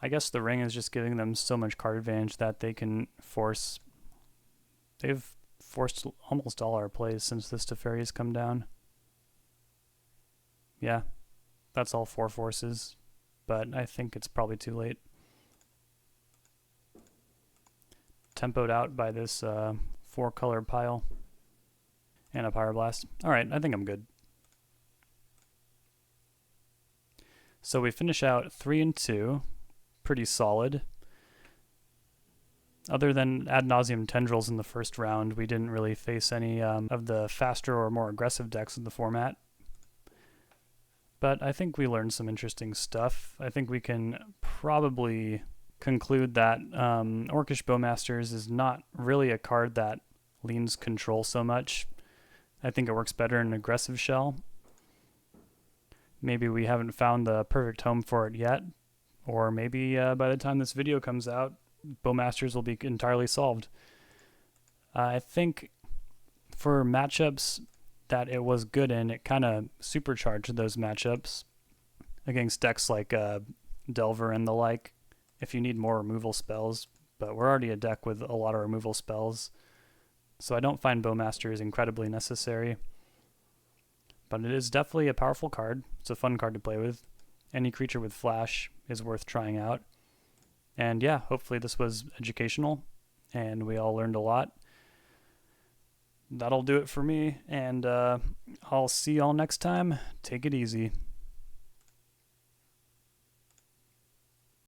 I guess the ring is just giving them so much card advantage that they can force. They've forced almost all our plays since this Teferi has come down. Yeah, that's all 4 forces, but I think it's probably too late. Tempoed out by this 4-color pile. And a Pyroblast. Alright, I think I'm good. So we finish out 3-2. Pretty solid. Other than Ad Nauseam Tendrils in the first round, we didn't really face any of the faster or more aggressive decks in the format. But I think we learned some interesting stuff. I think we can probably conclude that Orcish Bowmasters is not really a card that leans control so much. I think it works better in an aggressive shell. Maybe we haven't found the perfect home for it yet, or maybe by the time this video comes out, Bowmasters will be entirely solved. I think for matchups that it was good in, it kind of supercharged those matchups against decks like Delver and the like, if you need more removal spells, but we're already a deck with a lot of removal spells. So I don't find Bowmasters incredibly necessary. But it is definitely a powerful card. It's a fun card to play with. Any creature with flash is worth trying out. And yeah, hopefully this was educational and we all learned a lot. That'll do it for me, and I'll see y'all next time. Take it easy.